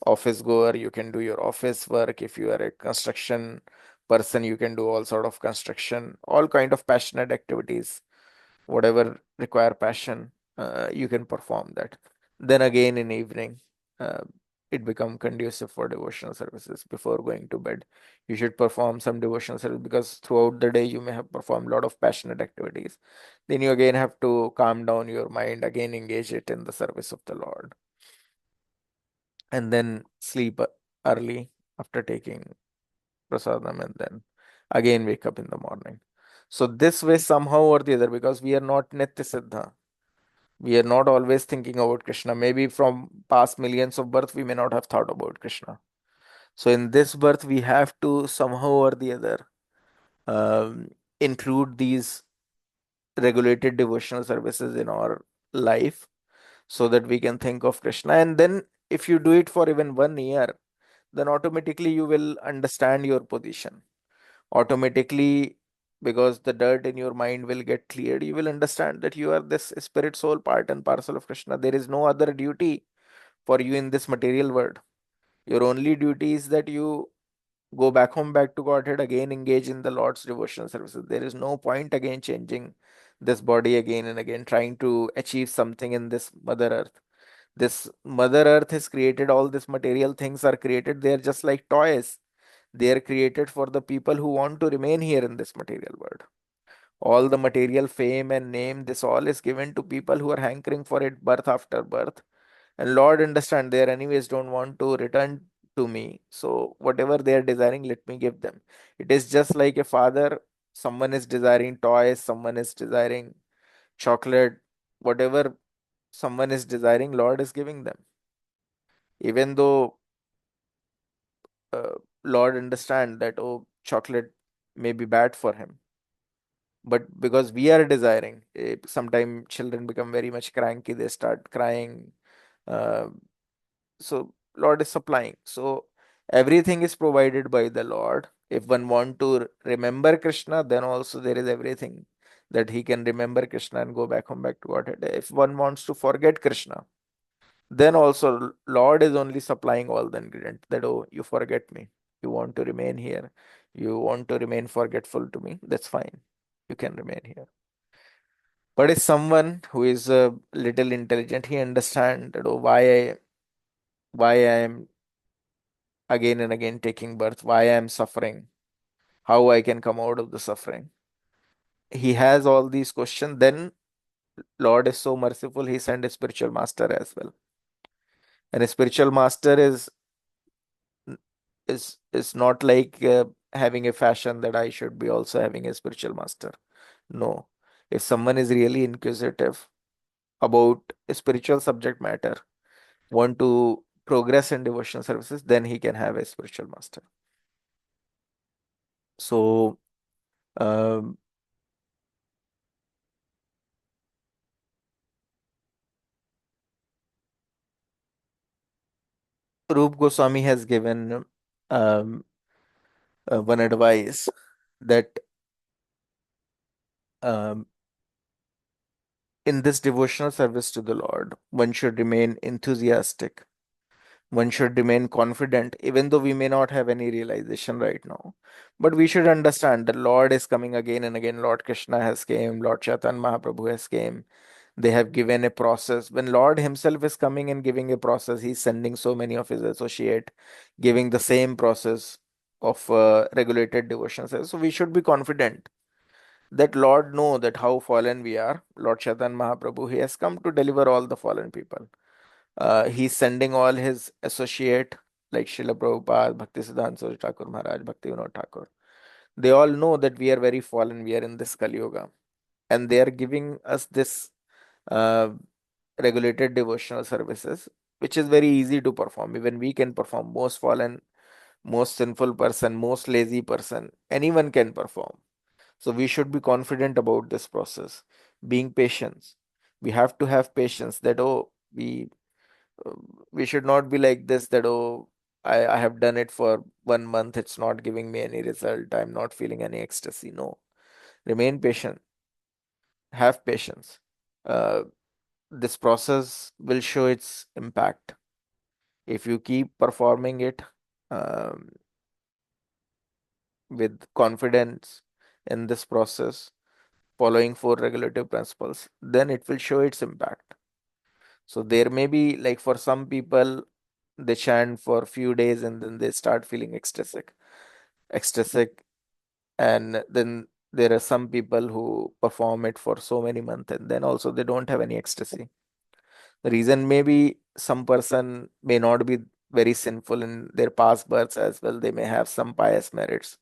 office goer, you can do your office work. If you are a construction person, you can do all sort of construction, all kind of passionate activities, whatever require passion, you can perform that. Then again in evening, uh, it become conducive for devotional services. Before going to bed, you should perform some devotional service, because throughout the day you may have performed a lot of passionate activities. Then you again have to calm down your mind, again engage it in the service of the Lord, and then sleep early after taking prasadam, and then again wake up in the morning. So this way, somehow or the other, because we are not Nitya Siddha, we are not always thinking about Krishna. Maybe from past millions of birth, we may not have thought about Krishna. So in this birth, we have to somehow or the other um, include these regulated devotional services in our life, so that we can think of Krishna. And then if you do it for even 1 year, then automatically you will understand your position. Automatically, because the dirt in your mind will get cleared, you will understand that you are this spirit soul, part and parcel of Krishna. There is no other duty for you in this material world. Your only duty is that you go back home, back to Godhead, again engage in the Lord's devotional services. There is no point again changing this body again and again, trying to achieve something in this Mother Earth. This Mother Earth has created all these material things are created. They are just like toys. They are created for the people who want to remain here in this material world. All the material fame and name, this all is given to people who are hankering for it birth after birth. And Lord understand they anyways don't want to return to me. So whatever they are desiring, let me give them. It is just like a father, someone is desiring toys, someone is desiring chocolate, whatever someone is desiring, Lord is giving them. Even though uh, Lord understand that, oh, chocolate may be bad for him. But because we are desiring, sometimes children become very much cranky, they start crying. Uh, so Lord is supplying. So everything is provided by the Lord. If one want to remember Krishna, then also there is everything that he can remember Krishna and go back home, back to Godhead. If one wants to forget Krishna, then also Lord is only supplying all the ingredients that, oh, you forget me. You want to remain here. You want to remain forgetful to me. That's fine. You can remain here. But if someone who is a little intelligent, he understands that, oh, why I am again and again taking birth, why I am suffering, how I can come out of the suffering. He has all these questions. Then Lord is so merciful, he sent a spiritual master as well. And a spiritual master is not like having a fashion that I should be also having a spiritual master. No. If someone is really inquisitive about a spiritual subject matter, want to progress in devotional services, then he can have a spiritual master. So um, Rup Goswami has given um, one advice that um, in this devotional service to the Lord, one should remain enthusiastic. One should remain confident, even though we may not have any realization right now. But we should understand that Lord is coming again and again. Lord Krishna has came, Lord Chaitanya Mahaprabhu has came. They have given a process. When Lord himself is coming and giving a process, he's sending so many of his associate, giving the same process of regulated devotion. So we should be confident that Lord know that how fallen we are. Lord Chaitanya Mahaprabhu, he has come to deliver all the fallen people. He's sending all his associate like Srila Prabhupada, Bhaktisiddhanta Saraswati Thakur Maharaj, Bhakti Vinod Thakur. They all know that we are very fallen, we are in this Kali Yuga. And they are giving us this uh, regulated devotional services, which is very easy to perform. Even we can perform. Most fallen, most sinful person, most lazy person, anyone can perform. So we should be confident about this process. Being patient. We have to have patience that, oh, uh, we should not be like this that, oh, I have done it for 1 month, it's not giving me any result, I'm not feeling any ecstasy. No. Remain patient. Have patience. Uh, this process will show its impact. If you keep performing it um, with confidence in this process, following four regulative principles, then it will show its impact. So there may be like for some people, they chant for a few days and then they start feeling ecstatic, and then there are some people who perform it for so many months and then also they don't have any ecstasy. The reason may be some person may not be very sinful in their past births as well. They may have some pious merits.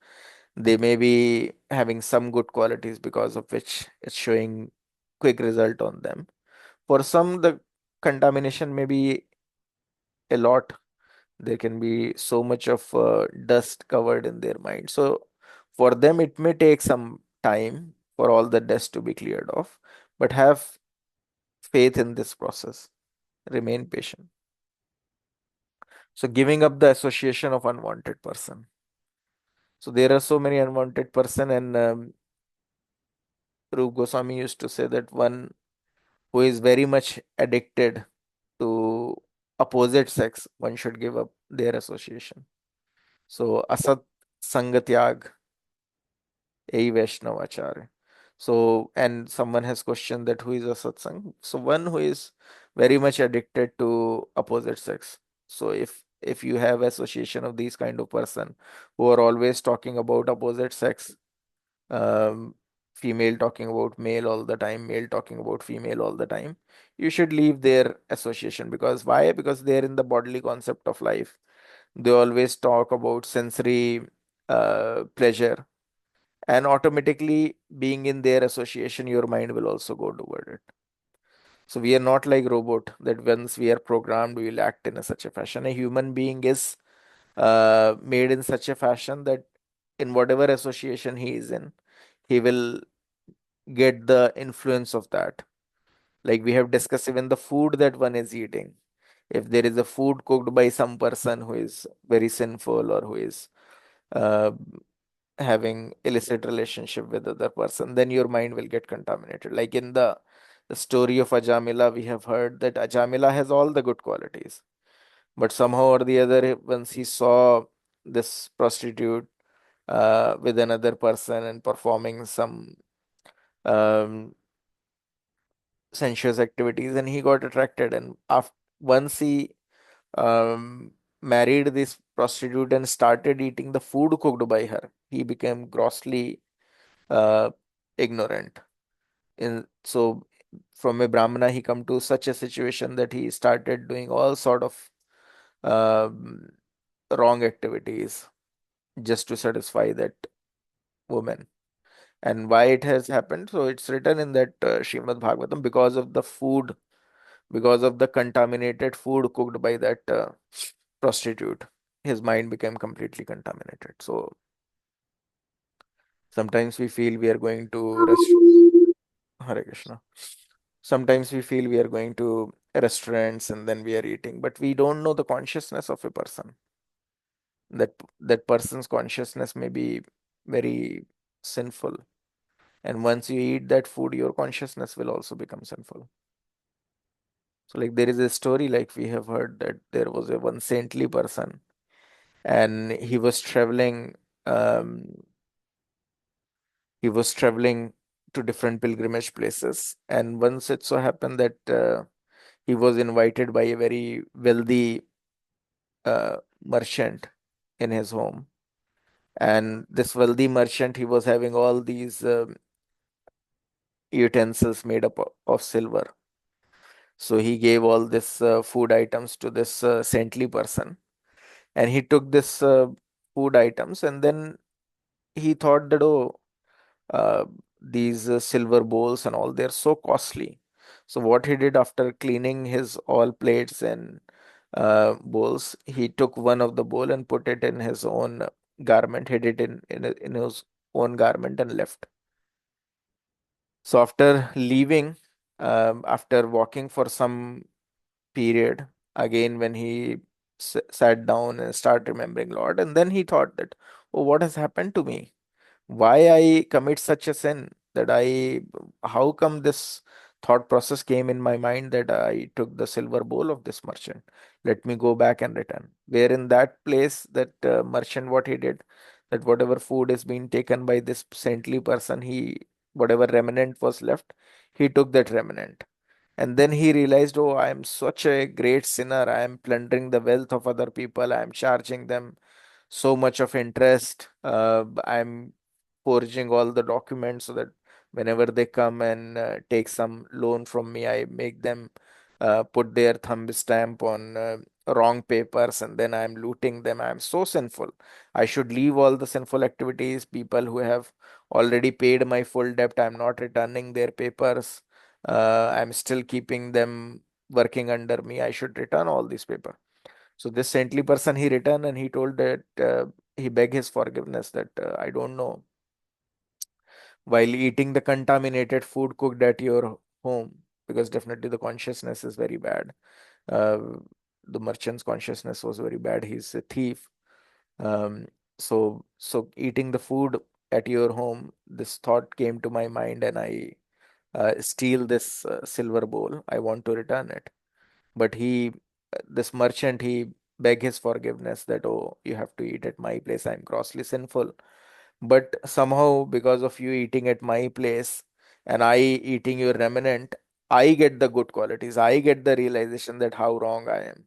They may be having some good qualities because of which it's showing quick result on them. For some, the contamination may be a lot. There can be so much of dust covered in their mind. So for them, it may take some time for all the dust to be cleared off, but have faith in this process. Remain patient. So giving up the association of unwanted person. So there are so many unwanted person, and Rup Goswami used to say that one who is very much addicted to opposite sex, one should give up their association. So asat sangatyag ei Vaishnavacharya. So, and someone has questioned that who is a satsang? So one who is very much addicted to opposite sex. So if you have association of these kind of person who are always talking about opposite sex, um, female talking about male all the time, male talking about female all the time, you should leave their association. Because why? Because they're in the bodily concept of life. They always talk about sensory pleasure, and automatically being in their association, your mind will also go toward it. So we are not like robot that once we are programmed, we will act in a such a fashion. A human being is made in such a fashion that in whatever association he is in, he will get the influence of that. Like we have discussed, even the food that one is eating. If there is a food cooked by some person who is very sinful, or who is uh, having illicit relationship with other person, then your mind will get contaminated. Like in the story of Ajamila, we have heard that Ajamila has all the good qualities, but somehow or the other, once he saw this prostitute with another person and performing some um, sensuous activities, and he got attracted. And after, once he um, married this prostitute and started eating the food cooked by her, he became grossly uh, ignorant. In so from a Brahmana, he come to such a situation that he started doing all sort of um, wrong activities just to satisfy that woman. And why it has happened? So it's written in that Srimad Bhagavatam, because of the food, because of the contaminated food cooked by that prostitute, his mind became completely contaminated. So sometimes we feel we are going to rest. Hare Krishna. Sometimes we feel we are going to restaurants and then we are eating, but we don't know the consciousness of a person. That person's consciousness may be very sinful. And once you eat that food, your consciousness will also become sinful. So, like there is a story, like we have heard, that there was a one saintly person, and um, he was traveling to different pilgrimage places. And once it so happened that he was invited by a very wealthy merchant in his home. And this wealthy merchant, he was having all these utensils made up of silver. So he gave all this food items to this saintly person, and he took this food items, and then he thought that, oh, uh, these silver bowls and all, they're so costly. So what he did, after cleaning his all plates and bowls, he took one of the bowl and put it in his own garment, hid it in his own garment, and left. So after leaving, after walking for some period, again when he sat down and started remembering Lord, and then he thought that, oh, what has happened to me? Why I commit such a sin? That I, how come this thought process came in my mind that I took the silver bowl of this merchant? Let me go back and return. Where in that place, that merchant, what he did, that whatever food is being taken by this saintly person, he, whatever remnant was left, he took that remnant. And then he realized, oh, I am such a great sinner. I am plundering the wealth of other people. I am charging them so much of interest. I'm forging all the documents so that whenever they come and take some loan from me, I make them put their thumb stamp on wrong papers, and then I'm looting them. I'm so sinful. I should leave all the sinful activities. People who have already paid my full debt, I'm not returning their papers. I'm still keeping them working under me. I should return all these papers. So this saintly person, he returned and he told that he begged his forgiveness, that I don't know, while eating the contaminated food cooked at your home, because definitely the consciousness is very bad. Uh, the merchant's consciousness was very bad. He's a thief. Um, so eating the food at your home, this thought came to my mind, and I steal this silver bowl. I want to return it. But this merchant, he beg his forgiveness that, oh, you have to eat at my place. I'm grossly sinful. But somehow, because of you eating at my place and I eating your remnant, I get the good qualities. I get the realization that how wrong I am.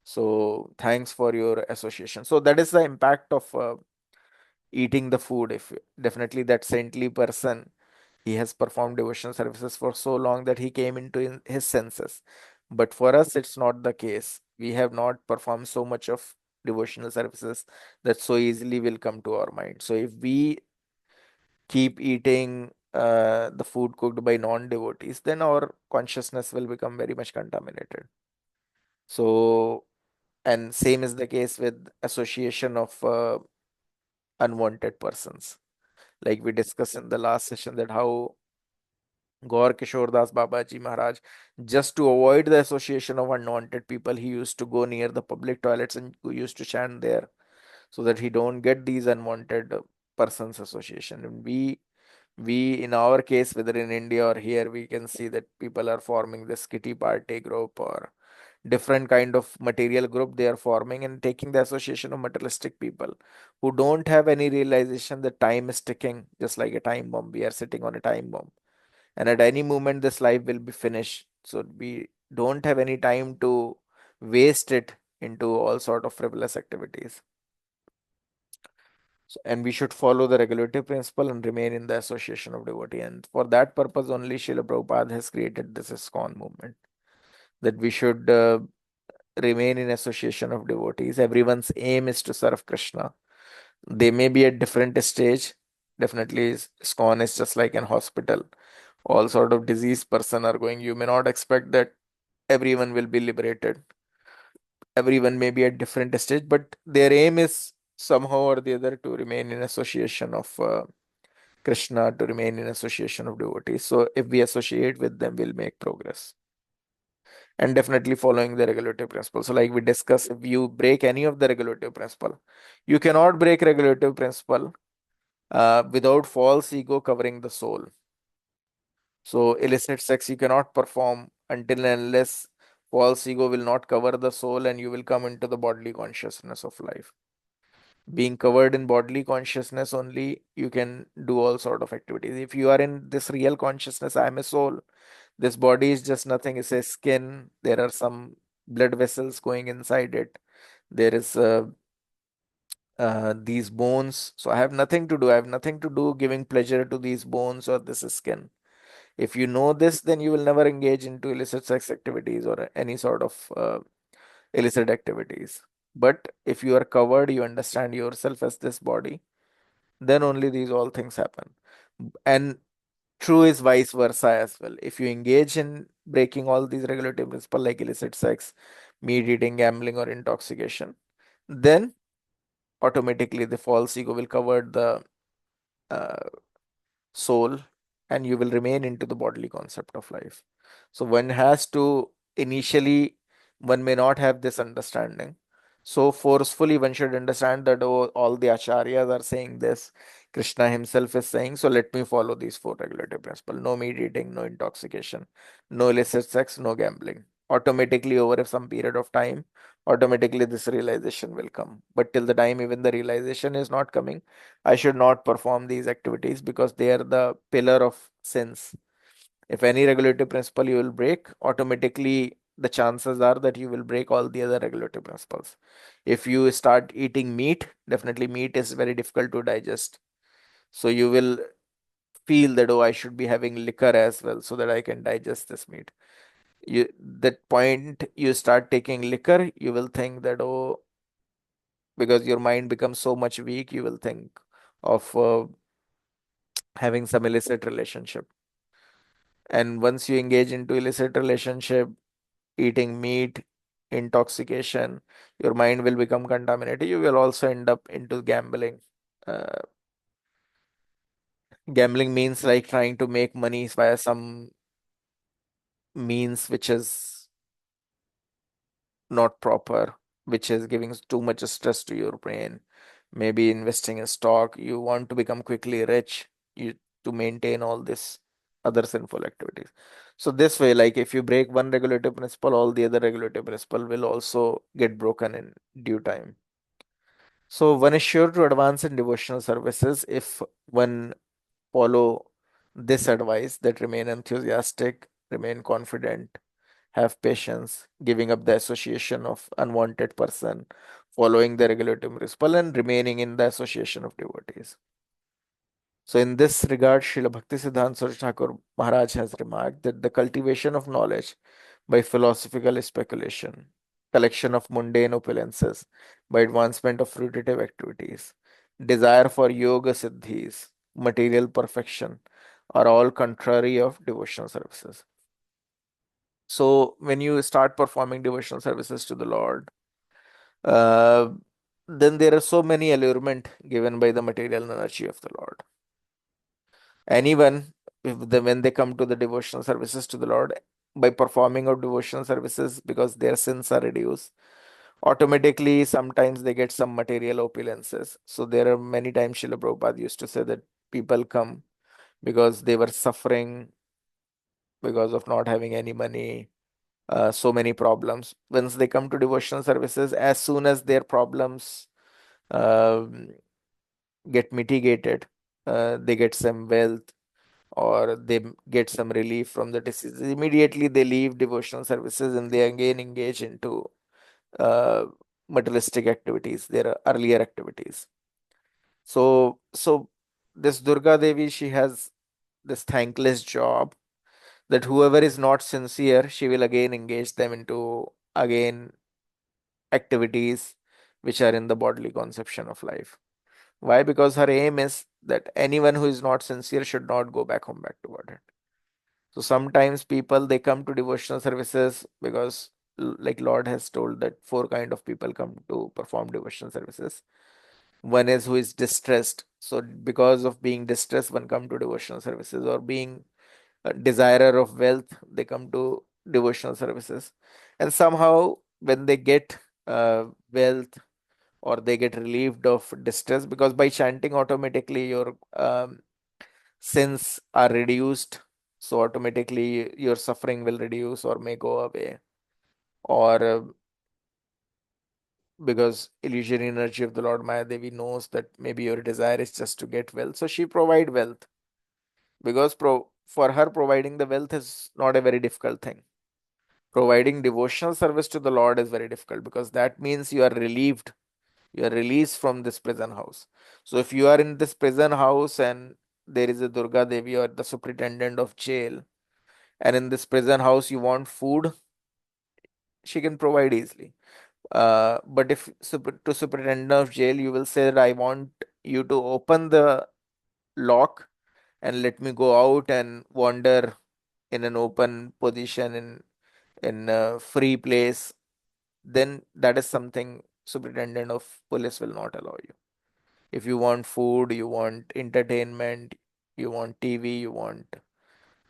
So thanks for your association. So that is the impact of eating the food. If definitely that saintly person, he has performed devotional services for so long that he came into his senses. But for us, it's not the case. We have not performed so much of devotional services that so easily will come to our mind. So if we keep eating the food cooked by non-devotees, then our consciousness will become very much contaminated. So, and same is the case with association of unwanted persons. Like we discussed in the last session, that how Gaur Kishore Das Babaji Maharaj, just to avoid the association of unwanted people, he used to go near the public toilets and used to chant there so that he don't get these unwanted persons association. And we in our case, whether in India or here, we can see that people are forming this kitty party group or different kind of material group they are forming and taking the association of materialistic people who don't have any realization that time is ticking, just like a time bomb. We are sitting on a time bomb, and at any moment this life will be finished, so we don't have any time to waste it into all sort of frivolous activities. So, and we should follow the regulative principle and remain in the association of devotee. And for that purpose only, Srila Prabhupada has created this ISKCON movement, that we should remain in association of devotees. Everyone's aim is to serve Krishna. They may be at different stage. Definitely, ISKCON is just like an hospital. All sort of diseased person are going. You may not expect that everyone will be liberated. Everyone may be at different stage, but their aim is somehow or the other to remain in association of Krishna, to remain in association of devotees. So if we associate with them, we'll make progress. And definitely following the regulative principle. So like we discussed, if you break any of the regulative principle, you cannot break regulative principle without false ego covering the soul. So illicit sex you cannot perform until and unless false ego will not cover the soul and you will come into the bodily consciousness of life. Being covered in bodily consciousness only, you can do all sort of activities. If you are in this real consciousness, I am a soul. This body is just nothing. It's a skin. There are some blood vessels going inside it. There is these bones. So I have nothing to do. I have nothing to do giving pleasure to these bones or this skin. If you know this, then you will never engage into illicit sex activities or any sort of illicit activities. But if you are covered, you understand yourself as this body, then only these all things happen. And true is vice versa as well. If you engage in breaking all these regulative principles like illicit sex, meat eating, gambling, or intoxication, then automatically the false ego will cover the uh, soul and you will remain into the bodily concept of life. So one has to initially, one may not have this understanding. So forcefully one should understand that, oh, all the acharyas are saying this. Krishna himself is saying, so let me follow these four regulative principles. No meat eating, no intoxication, no illicit sex, no gambling. Automatically over some period of time, automatically this realization will come. But till the time even the realization is not coming, I should not perform these activities because they are the pillar of sins. If any regulative principle you will break, automatically the chances are that you will break all the other regulative principles. If you start eating meat, definitely meat is very difficult to digest. So you will feel that, oh, I should be having liquor as well so that I can digest this meat. You, that point you start taking liquor, you will think that, oh, because your mind becomes so much weak, you will think of having some illicit relationship. And once you engage into illicit relationship, eating meat, intoxication, your mind will become contaminated. You will also end up into gambling. Uh, Gambling means like trying to make money via some means which is not proper, which is giving too much stress to your brain. Maybe investing in stock, you want to become quickly rich, you to maintain all this other sinful activities. So this way, like if you break one regulative principle, all the other regulative principle will also get broken in due time. So one is sure to advance in devotional services if one follow this advice, that remain enthusiastic, remain confident, have patience, giving up the association of unwanted person, following the regulative principle, and remaining in the association of devotees. So in this regard, Srila Bhaktisiddhanta Saraswati Thakur Maharaj has remarked that the cultivation of knowledge by philosophical speculation, collection of mundane opulences, by advancement of fruitive activities, desire for yoga siddhis, material perfection, are all contrary of devotional services. So when you start performing devotional services to the Lord, uh, then there are so many allurement given by the material energy of the Lord. Anyone, when they come to the devotional services to the Lord, by performing of devotional services, because their sins are reduced, automatically sometimes they get some material opulences. So there are many times Srila Prabhupada used to say that people come because they were suffering because of not having any money, so many problems. Once they come to devotional services, as soon as their problems um get mitigated, they get some wealth or they get some relief from the disease. Immediately they leave devotional services and they again engage into uh, materialistic activities, their earlier activities. So this Durga Devi, she has this thankless job that whoever is not sincere, she will again engage them into again activities which are in the bodily conception of life. Why? Because her aim is that anyone who is not sincere should not go back home back to Godhead. So sometimes people they come to devotional services because like Lord has told that four kind of people come to perform devotional services. One is who is distressed. So because of being distressed, one come to devotional services, or being a desirer of wealth, they come to devotional services. And somehow when they get wealth or they get relieved of distress, because by chanting automatically your sins are reduced, so automatically your suffering will reduce or may go away, or because illusory energy of the Lord Maya Devi knows that maybe your desire is just to get wealth, so she provide wealth, because for her providing the wealth is not a very difficult thing. Providing devotional service to the Lord is very difficult, because that means you are relieved, you are released from this prison house. So if you are in this prison house and there is a Durga Devi or the superintendent of jail, and in this prison house you want food, she can provide easily. But if to superintendent of jail you will say that I want you to open the lock and let me go out and wander in an open position in a free place, then that is something superintendent of police will not allow you. If you want food, you want entertainment, you want TV, you want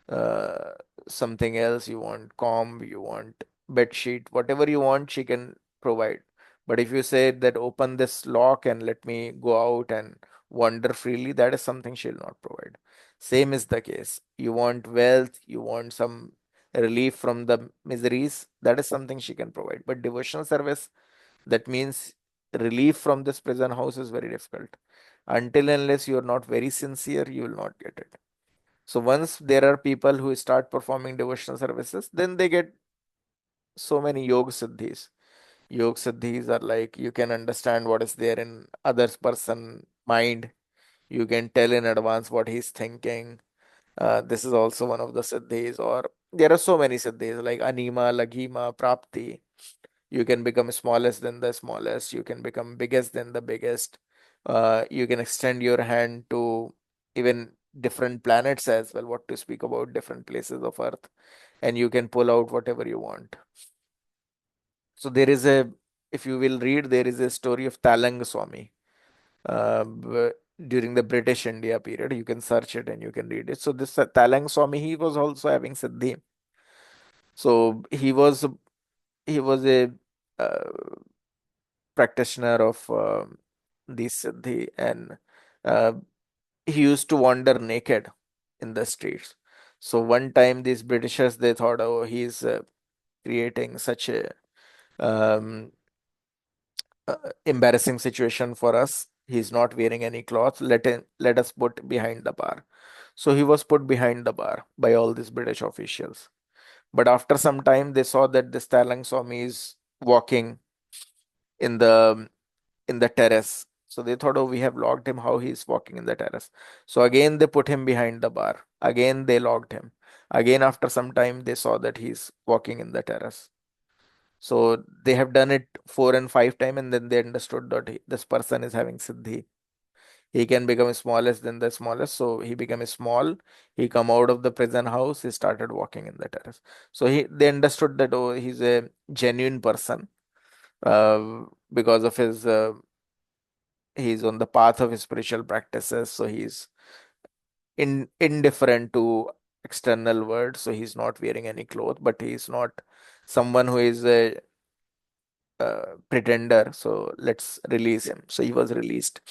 uh, something else, you want comb, you want bed sheet, whatever you want, she can provide. But if you say that open this lock and let me go out and wander freely, that is something she'll not provide. Same is the case. You want wealth, you want some relief from the miseries, that is something she can provide. But devotional service, that means relief from this prison house, is very difficult. Until unless you are not very sincere, you will not get it. So once there are people who start performing devotional services, then they get so many yoga siddhis. Yoga siddhis are like you can understand what is there in other person mind. You can tell in advance what he's thinking. This is also one of the siddhis. Or there are so many siddhis like anima, laghima, prapti. You can become smallest than the smallest. You can become biggest than the biggest. You can extend your hand to even different planets as well, what to speak about different places of earth, and you can pull out whatever you want. So there is a, if you will read, there is a story of Talang Swami during the British India period. You can search it and you can read it. So this Talang Swami, he was also having siddhi. So he was a uh, practitioner of the siddhi, and uh, he used to wander naked in the streets. So one time these Britishers, they thought, oh, he's creating such a um, embarrassing situation for us. He's not wearing any clothes. Let us put behind the bar. So he was put behind the bar by all these British officials. But after some time, they saw that this Talang Swami is walking in the terrace. So they thought, oh, we have locked him. How he's walking in the terrace? So again, they put him behind the bar. Again, they locked him. Again, after some time, they saw that he's walking in the terrace. So they have done it 4 and 5 times, and then they understood that this person is having siddhi. He can become smallest than the smallest. So he became small. He come out of the prison house. He started walking in the terrace. So they understood that, oh, he's a genuine person, because of his he's on the path of his spiritual practices. So he's indifferent to external world. So he's not wearing any clothes, but he's not someone who is a pretender. So let's release him. So he was released.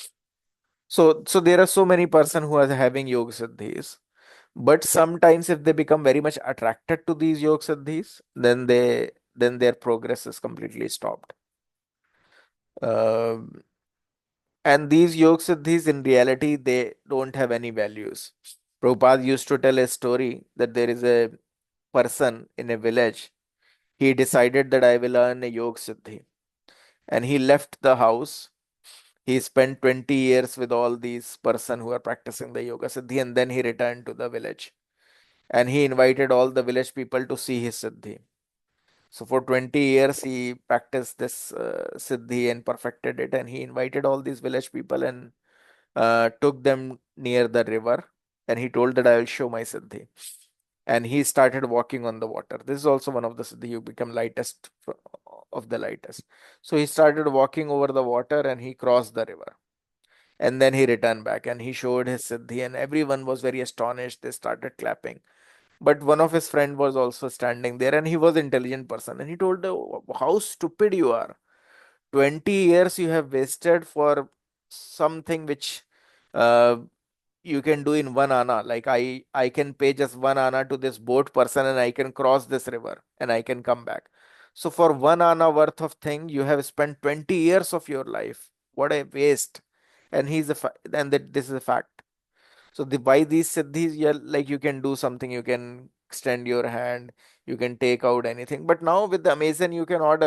So there are so many person who are having yoga siddhis, but sometimes if they become very much attracted to these yoga siddhis, then their progress is completely stopped. Um and these yoga siddhis in reality they don't have any values. Prabhupada used to tell a story that there is a person in a village. He decided that I will earn a yoga siddhi, and he left the house. He spent 20 years with all these person who are practicing the yoga siddhi, and then he returned to the village, and he invited all the village people to see his siddhi. So for 20 years he practiced this siddhi and perfected it, and he invited all these village people and took them near the river, and he told that I will show my siddhi. And he started walking on the water. This is also one of the siddhi, you become lightest of the lightest. So he started walking over the water and he crossed the river. And then he returned back and he showed his siddhi, and everyone was very astonished. They started clapping. But one of his friend was also standing there, and he was intelligent person, and he told, "Oh, how stupid you are. 20 years you have wasted for something which uh, you can do in 1 ana. Like I can pay just 1 ana to this boat person, and I can cross this river and I can come back. So for 1 ana worth of thing, you have spent 20 years of your life. What a waste." And and that this is a fact. So by these siddhis, yeah, like you can do something, you can extend your hand, you can take out anything. But now with the Amazon, you can order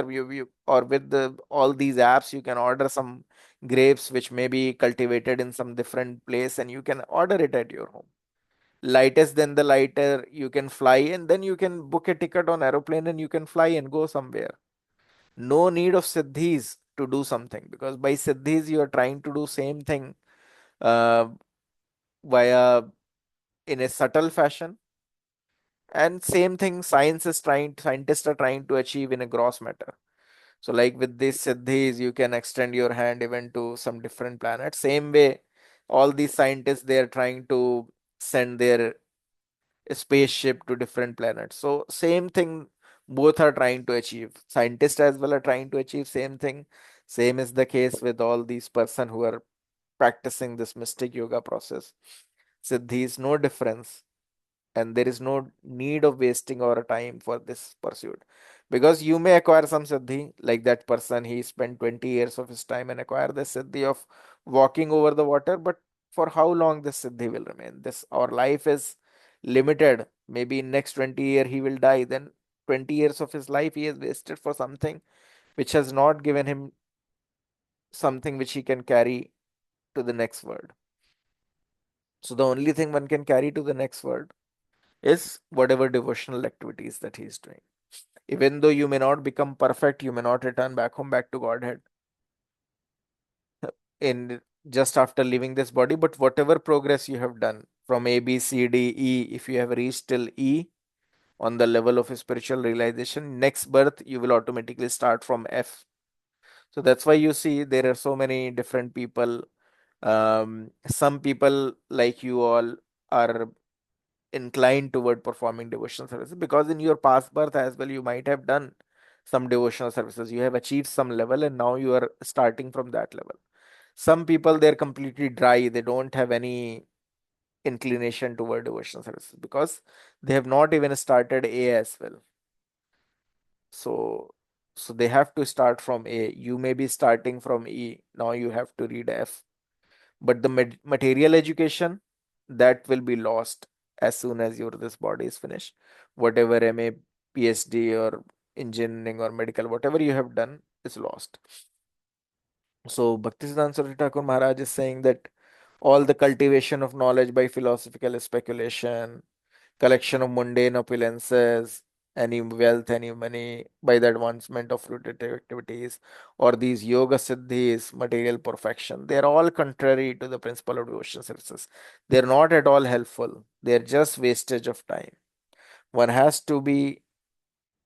or with the all these apps, you can order some grapes which may be cultivated in some different place, and you can order it at your home. Lightest than the lighter, you can fly, and then you can book a ticket on aeroplane and you can fly and go somewhere. No need of siddhis to do something, because by siddhis you are trying to do same thing uh, via in a subtle fashion, and same thing scientists are trying to achieve in a gross matter. So like with these siddhis, you can extend your hand even to some different planets. Same way, all these scientists, they are trying to send their spaceship to different planets. So same thing, both are trying to achieve. Scientists as well are trying to achieve same thing. Same is the case with all these person who are practicing this mystic yoga process. Siddhis, no difference, and there is no need of wasting our time for this pursuit, because you may acquire some siddhi like that person. He spent 20 years of his time and acquire the siddhi of walking over the water, but for how long this siddhi will remain? This our life is limited. Maybe in next 20 year he will die, then 20 years of his life he has wasted for something which has not given him something which he can carry to the next world. So the only thing one can carry to the next world is whatever devotional activities that he is doing. Even though you may not become perfect, you may not return back home, back to Godhead in just after leaving this body, but whatever progress you have done from A, B, C, D, E, if you have reached till E on the level of spiritual realization, next birth you will automatically start from F. So that's why you see there are so many different people. Some people like you all are inclined toward performing devotional services, because in your past birth as well you might have done some devotional services. You have achieved some level and now you are starting from that level. Some people, they're completely dry, they don't have any inclination toward devotional services because they have not even started A as well. So So they have to start from A. You may be starting from E. Now you have to read F. But the material education, that will be lost as soon as your this body is finished. Whatever MA, PhD, or engineering or medical, whatever you have done is lost. So Bhaktisiddhanta Saraswati Thakur Maharaj is saying that all the cultivation of knowledge by philosophical speculation, collection of mundane opulences, any wealth, any money, by the advancement of fruitive activities, or these yoga siddhis, material perfection, they are all contrary to the principle of devotion services. They are not at all helpful. They are just wastage of time. One has to be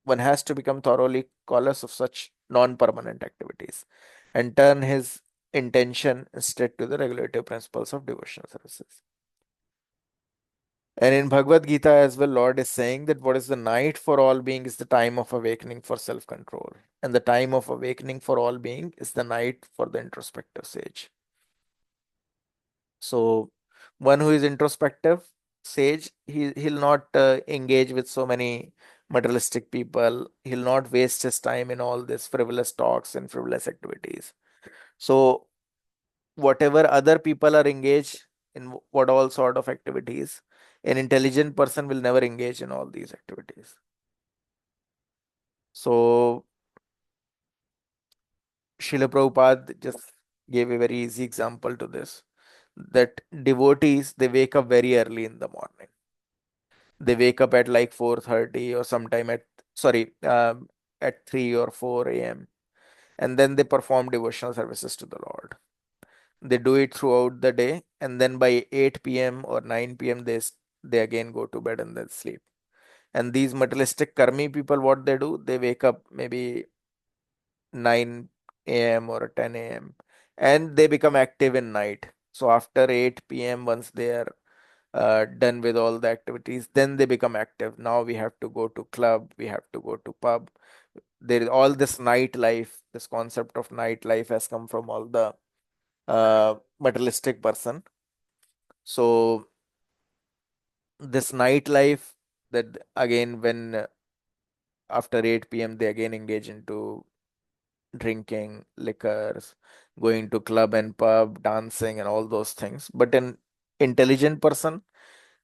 one has to become thoroughly callous of such non-permanent activities and turn his intention instead to the regulative principles of devotional services. And in Bhagavad Gita as well, Lord is saying that what is the night for all being is the time of awakening for self-control. And the time of awakening for all being is the night for the introspective sage. So one who is introspective sage, he'll not engage with so many materialistic people. He'll not waste his time in all this frivolous talks and frivolous activities. So whatever other people are engaged in, what all sort of activities, an intelligent person will never engage in all these activities. So Srila Prabhupada just gave a very easy example to this, that devotees, they wake up very early in the morning. They wake up at like 4:30 or sometime at 3 or 4 a.m. and then they perform devotional services to the Lord. They do it throughout the day, and then by 8 p.m. or 9 p.m. they again go to bed and then sleep. And these materialistic karmi people, what they do, they wake up maybe 9 a.m. or 10 a.m. and they become active in night. So after 8 p.m., once they are done with all the activities, then they become active. Now we have to go to club, we have to go to pub. There is all this nightlife. This concept of nightlife has come from all the materialistic person. So this nightlife, that again, when after 8 p.m. they again engage into drinking liquors, going to club and pub, dancing and all those things. But an intelligent person,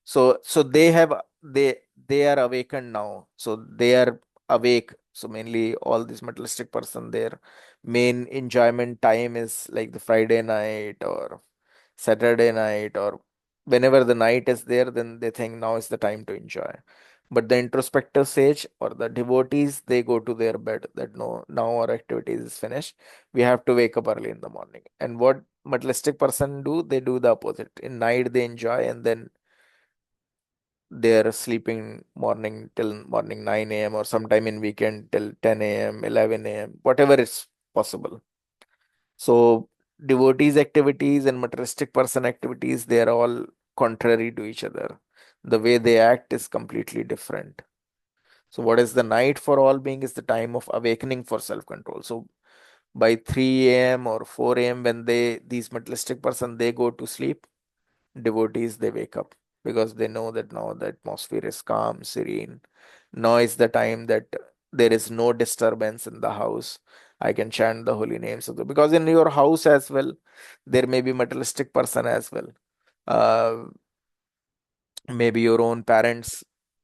so they are awakened now. So they are awake. So mainly all these materialistic person, their main enjoyment time is like the Friday night or Saturday night, or whenever the night is there, then they think now is the time to enjoy. But the introspective sage or the devotees, they go to their bed that no, now our activities is finished. We have to wake up early in the morning. And what materialistic person do? They do the opposite. In night they enjoy, and then they're sleeping morning till morning 9 a.m. or sometime in weekend till 10 a.m., 11 a.m., whatever is possible. So devotees activities and materialistic person activities, they are all contrary to each other. The way they act is completely different. So what is the night for all being is the time of awakening for self-control. So by 3 a.m. or 4 a.m. when these materialistic person, they go to sleep, devotees, they wake up because they know that now the atmosphere is calm, serene. Now is the time that there is no disturbance in the house. I can chant the holy names of the, because in your house as well, there may be materialistic person as well. Uh, Maybe your own parents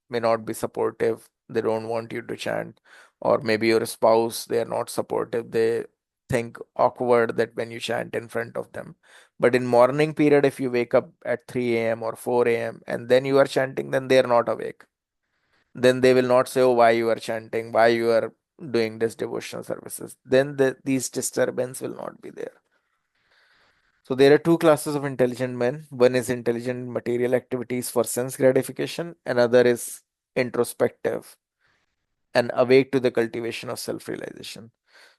may not be supportive. They don't want you to chant, or maybe your spouse, they are not supportive. They think awkward that when you chant in front of them. But in morning period, if you wake up at 3 a.m. or 4 a.m. and then you are chanting, then they are not awake. Then they will not say, oh, why you are chanting, why you are doing this devotional services. Then these disturbance will not be there. So there are two classes of intelligent men. One is intelligent in material activities for sense gratification. Another is introspective and awake to the cultivation of self-realization.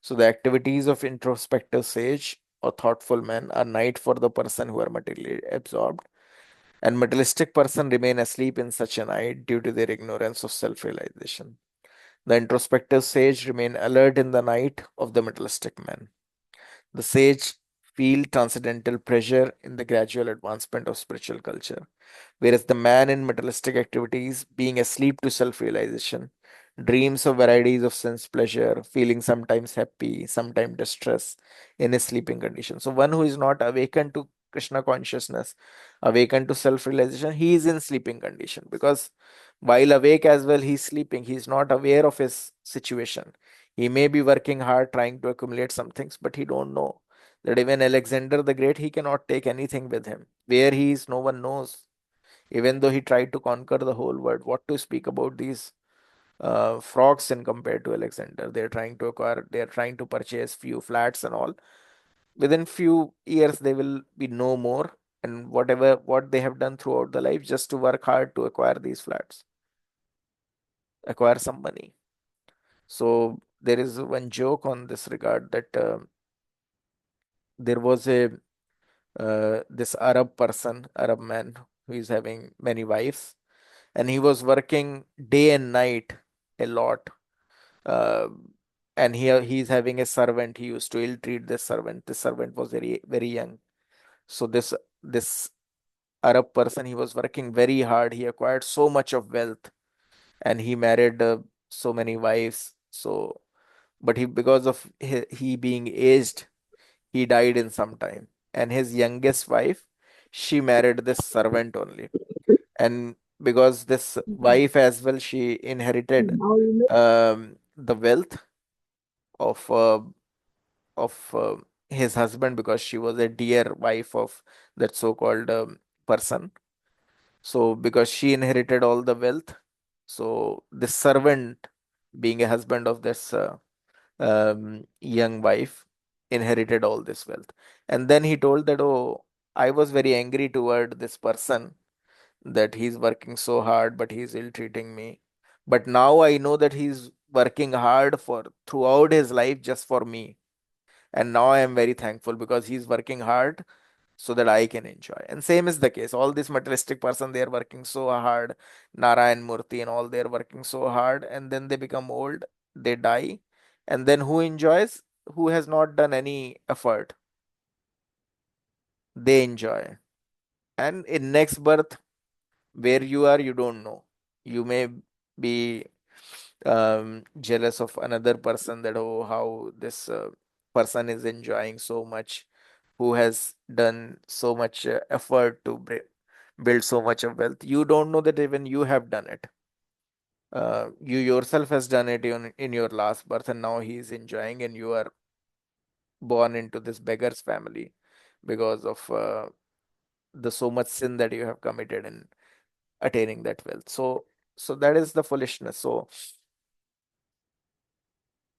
So the activities of introspective sage or thoughtful men are night for the person who are materially absorbed, and materialistic person remain asleep in such a night due to their ignorance of self-realization. The introspective sage remain alert in the night of the materialistic man. The sage feel transcendental pleasure in the gradual advancement of spiritual culture, whereas the man in materialistic activities, being asleep to self realization, dreams of varieties of sense pleasure, feeling sometimes happy, sometimes distress in his sleeping condition. So one who is not awakened to Krishna consciousness, awakened to self-realization, he is in sleeping condition, because while awake as well, he's sleeping. He's not aware of his situation. He may be working hard trying to accumulate some things, but he don't know that even Alexander the Great, he cannot take anything with him. Where he is, no one knows. Even though he tried to conquer the whole world, what to speak about these frogs in compared to Alexander? They're trying to acquire, they're trying to purchase few flats and all. Within few years, they will be no more. And whatever what they have done throughout the life, just to work hard to acquire these flats, acquire some money. So there is one joke on this regard that there was a this Arab person, Arab man, who is having many wives, and he was working day and night a lot. Uh, and he's having a servant. He used to ill-treat this servant. This servant was very, very young. So this Arab person, he was working very hard. He acquired so much of wealth, and he married so many wives. So, but he, because of he being aged, he died in some time. And his youngest wife, she married this servant only. And because this wife as well, she inherited the wealth of uh, of his husband, because she was a dear wife of that so-called person. So because she inherited all the wealth, so the servant, being a husband of this young wife, inherited all this wealth. And then he told that, oh, I was very angry toward this person, that he's working so hard, but he's ill treating me. But now I know that he's working hard for throughout his life just for me. And now I am very thankful, because he's working hard so that I can enjoy. And same is the case. All this materialistic person, they are working so hard. Narayan Murthy and all, they're working so hard, and then they become old, they die. And then who enjoys? Who has not done any effort? They enjoy. And in next birth, where you are, you don't know. You may be jealous of another person, that, oh, how this person is enjoying so much, who has done so much effort to build so much of wealth. You don't know that even you have done it. You yourself has done it in your last birth, and now he is enjoying, and you are born into this beggar's family because of the so much sin that you have committed in attaining that wealth. So that is the foolishness. So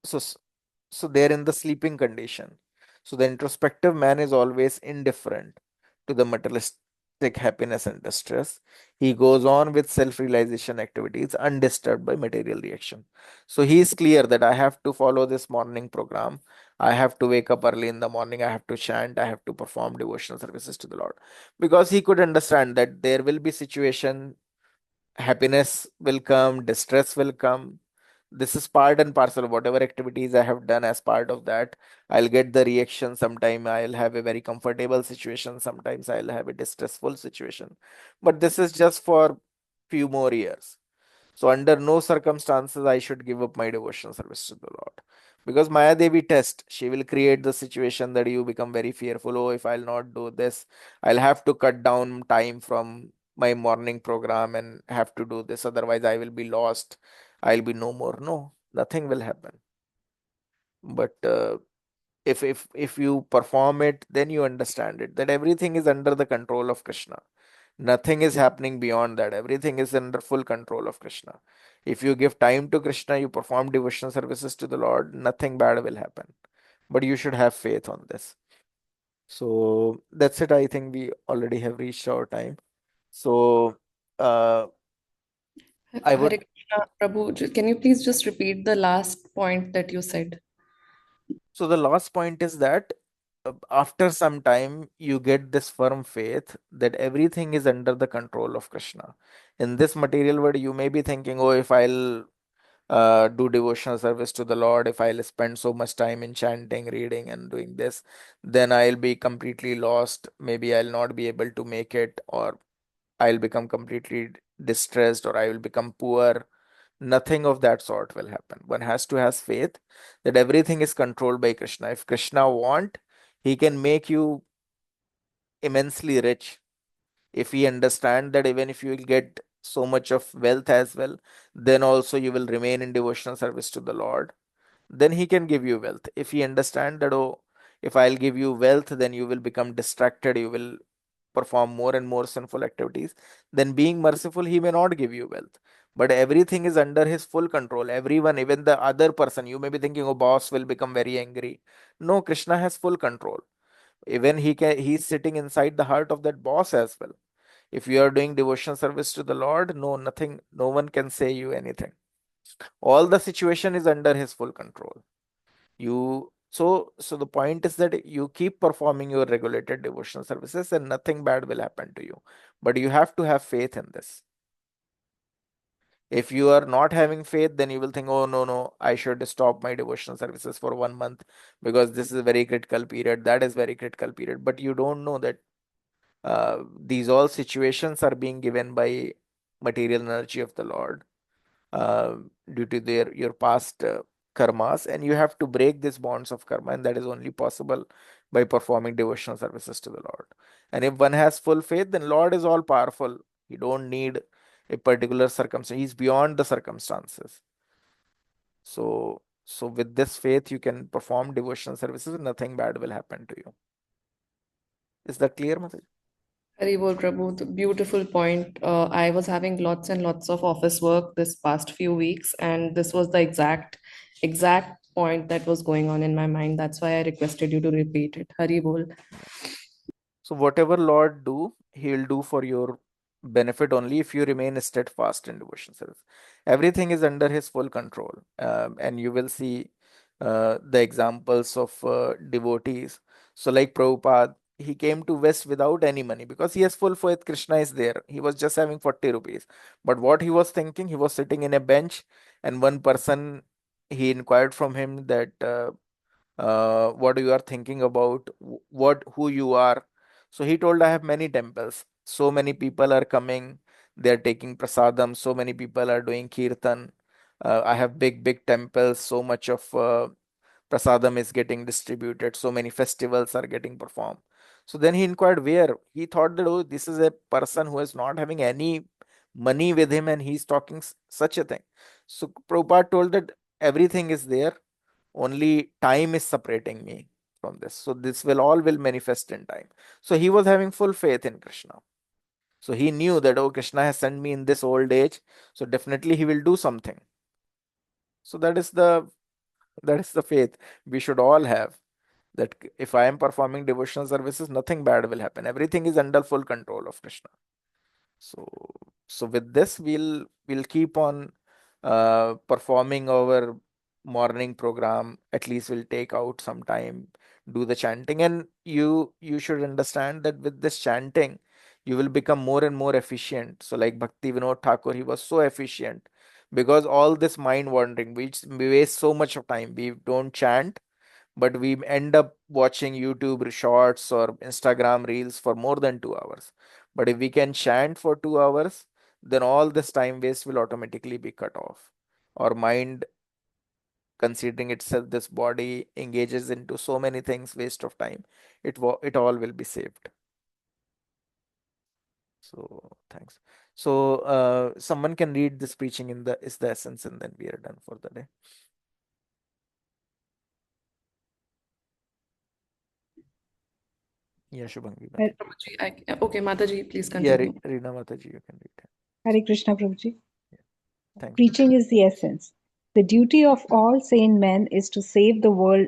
so they're in the sleeping condition. So the introspective man is always indifferent to the materialistic happiness and distress. He goes on with self-realization activities undisturbed by material reaction. So he is clear that I have to follow this morning program. I have to wake up early in the morning. I have to chant. I have to perform devotional services to the Lord. Because he could understand that there will be situation, happiness will come, distress will come. This is part and parcel of whatever activities I have done. As part of that, I'll get the reaction. Sometime I'll have a very comfortable situation, sometimes I'll have a distressful situation, but this is just for few more years. So under no circumstances I should give up my devotional service to the Lord. Because Maya Devi test, she will create the situation that you become very fearful. Oh, if I'll not do this, I'll have to cut down time from my morning program and have to do this. Otherwise, I will be lost. I'll be no more. No, nothing will happen. But if you perform it, then you understand it, that everything is under the control of Krishna. Nothing is happening beyond that. Everything is under full control of Krishna. If you give time to Krishna, you perform devotional services to the Lord, nothing bad will happen. But you should have faith on this. So that's it. I think we already have reached our time. So uh, I Hare would. Krishna, Prabhu, can you please just repeat the last point that you said? So the last point is that after some time, you get this firm faith that everything is under the control of Krishna. In this material world, you may be thinking, oh, if I'll do devotional service to the Lord, if I'll spend so much time in chanting, reading, and doing this, then I'll be completely lost. Maybe I'll not be able to make it, or I'll become completely distressed, or I will become poor. Nothing of that sort will happen. One has to have faith that everything is controlled by Krishna. If Krishna want, he can make you immensely rich. If he understand that even if you will get so much of wealth as well, then also you will remain in devotional service to the Lord, then he can give you wealth. If he understand that, oh, if I'll give you wealth, then you will become distracted, you will perform more and more sinful activities, then being merciful, he may not give you wealth. But everything is under his full control. Everyone, even the other person, you may be thinking, oh, boss will become very angry. No, Krishna has full control. Even he's sitting inside the heart of that boss as well. If you are doing devotional service to the Lord, no, nothing, no one can say you anything. All the situation is under his full control. So the point is that you keep performing your regulated devotional services and nothing bad will happen to you. But you have to have faith in this. If you are not having faith, then you will think, oh, no, no, I should stop my devotional services for 1 month because this is a very critical period. That is very critical period. But you don't know that these all situations are being given by material energy of the Lord, uh, due to your past karmas, and you have to break these bonds of karma, and that is only possible by performing devotional services to the Lord. And if one has full faith, then Lord is all powerful. He don't need a particular circumstance. He's beyond the circumstances. So with this faith, you can perform devotional services, and nothing bad will happen to you. Is that clear, Mataji? Haribol Prabhu, beautiful point. I was having lots and lots of office work this past few weeks, and this was the exact point that was going on in my mind. That's why I requested you to repeat it. Haribol. So whatever Lord do, He'll do for your benefit only if you remain steadfast in devotion service. Everything is under His full control, and you will see the examples of devotees. So like Prabhupada, he came to West without any money because he has full faith. Krishna is there. He was just having 40 rupees. But what he was thinking, he was sitting in a bench, and one person, he inquired from him that. What you are thinking about, what who you are. So he told, I have many temples, so many people are coming, they're taking prasadam, so many people are doing kirtan. I have big temples, so much of prasadam is getting distributed, so many festivals are getting performed. So then he inquired where. He thought that, oh, this is a person who is not having any money with him and he's talking such a thing. So Prabhupada told that everything is there, only time is separating me from this. So this will manifest in time. So he was having full faith in Krishna. So he knew that, oh, Krishna has sent me in this old age, so definitely he will do something. So that is the faith we should all have, that if I am performing devotional services, nothing bad will happen. Everything is under full control of Krishna. So with this, we'll keep on performing our morning program. At least we'll take out some time, do the chanting, and you should understand that with this chanting, you will become more and more efficient. So like Bhakti Vinod Thakur, he was so efficient because all this mind wandering, we waste so much of time. We don't chant, but we end up watching YouTube shorts or Instagram reels for more than 2 hours. But if we can chant for 2 hours, then all this time waste will automatically be cut off. Our mind, considering itself this body, engages into so many things, waste of time. It all will be saved. So thanks. So someone can read this preaching in the is the essence, and then we are done for the day. Yeah, Shubhangi Hare Mataji. Okay, Mataji, please Yeah, continue. Reena Mataji, you can read. Hare Krishna, Prabhuji. Yeah. Thank you. Preaching is the essence. The duty of all sane men is to save the world,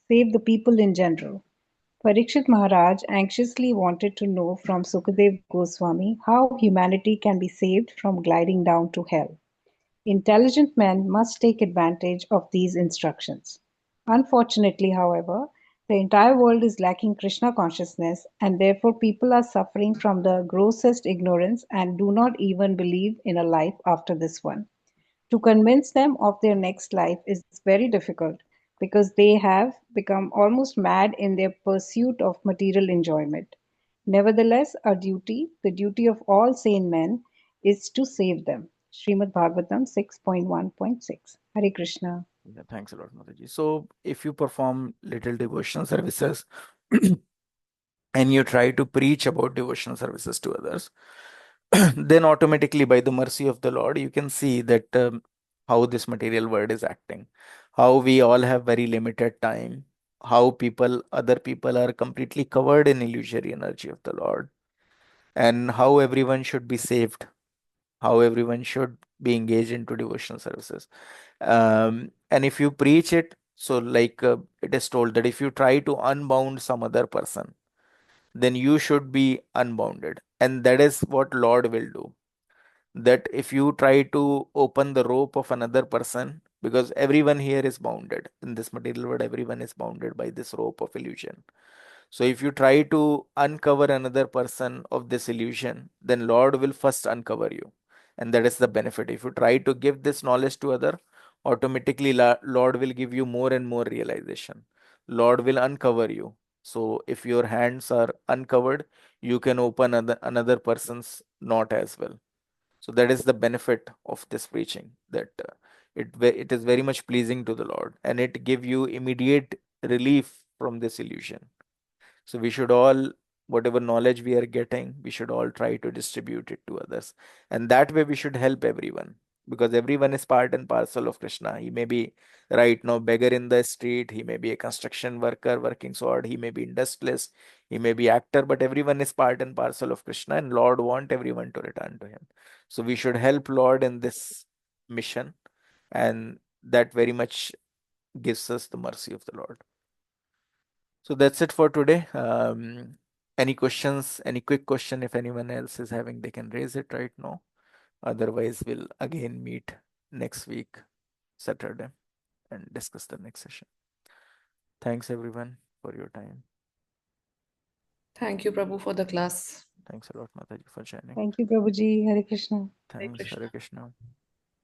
save the people in general. Parikshit Maharaj anxiously wanted to know from Sukadev Goswami how humanity can be saved from gliding down to hell. Intelligent men must take advantage of these instructions. Unfortunately, however, the entire world is lacking Krishna consciousness, and therefore people are suffering from the grossest ignorance and do not even believe in a life after this one. To convince them of their next life is very difficult because they have become almost mad in their pursuit of material enjoyment. Nevertheless, our duty, the duty of all sane men, is to save them. Srimad Bhagavatam 6.1.6. Hare Krishna. Yeah, thanks a lot, Mataji. So if you perform little devotional services and you try to preach about devotional services to others, then automatically by the mercy of the Lord, you can see that how this material world is acting, how we all have very limited time, how other people are completely covered in illusory energy of the Lord, and how everyone should be saved, how everyone should be engaged into devotional services. And if you preach it, so like it is told that if you try to unbound some other person, then you should be unbounded. And that is what Lord will do. That if you try to open the rope of another person, because everyone here is bounded in this material world, everyone is bounded by this rope of illusion. So if you try to uncover another person of this illusion, then Lord will first uncover you. And that is the benefit. If you try to give this knowledge to other, automatically Lord will give you more and more realization. Lord will uncover you. So if your hands are uncovered, you can open another person's knot as well. So that is the benefit of this preaching, that it is very much pleasing to the Lord, and it give you immediate relief from this illusion. So we should all, whatever knowledge we are getting, we should all try to distribute it to others. And that way we should help everyone, because everyone is part and parcel of Krishna. He may be right now beggar in the street, he may be a construction worker working so hard, he may be industrialist, he may be actor, but everyone is part and parcel of Krishna, and Lord want everyone to return to him. So we should help Lord in this mission, and that very much gives us the mercy of the Lord. So that's it for today. Any questions, any quick question, if anyone else is having, they can raise it right now. Otherwise, we'll again meet next week, Saturday, and discuss the next session. Thanks everyone for your time. Thank you, Prabhu, for the class. Thanks a lot, Mataji, for joining. Thank you, Prabhuji. Hare Krishna. Hare Thanks, Krishna. Hare Krishna.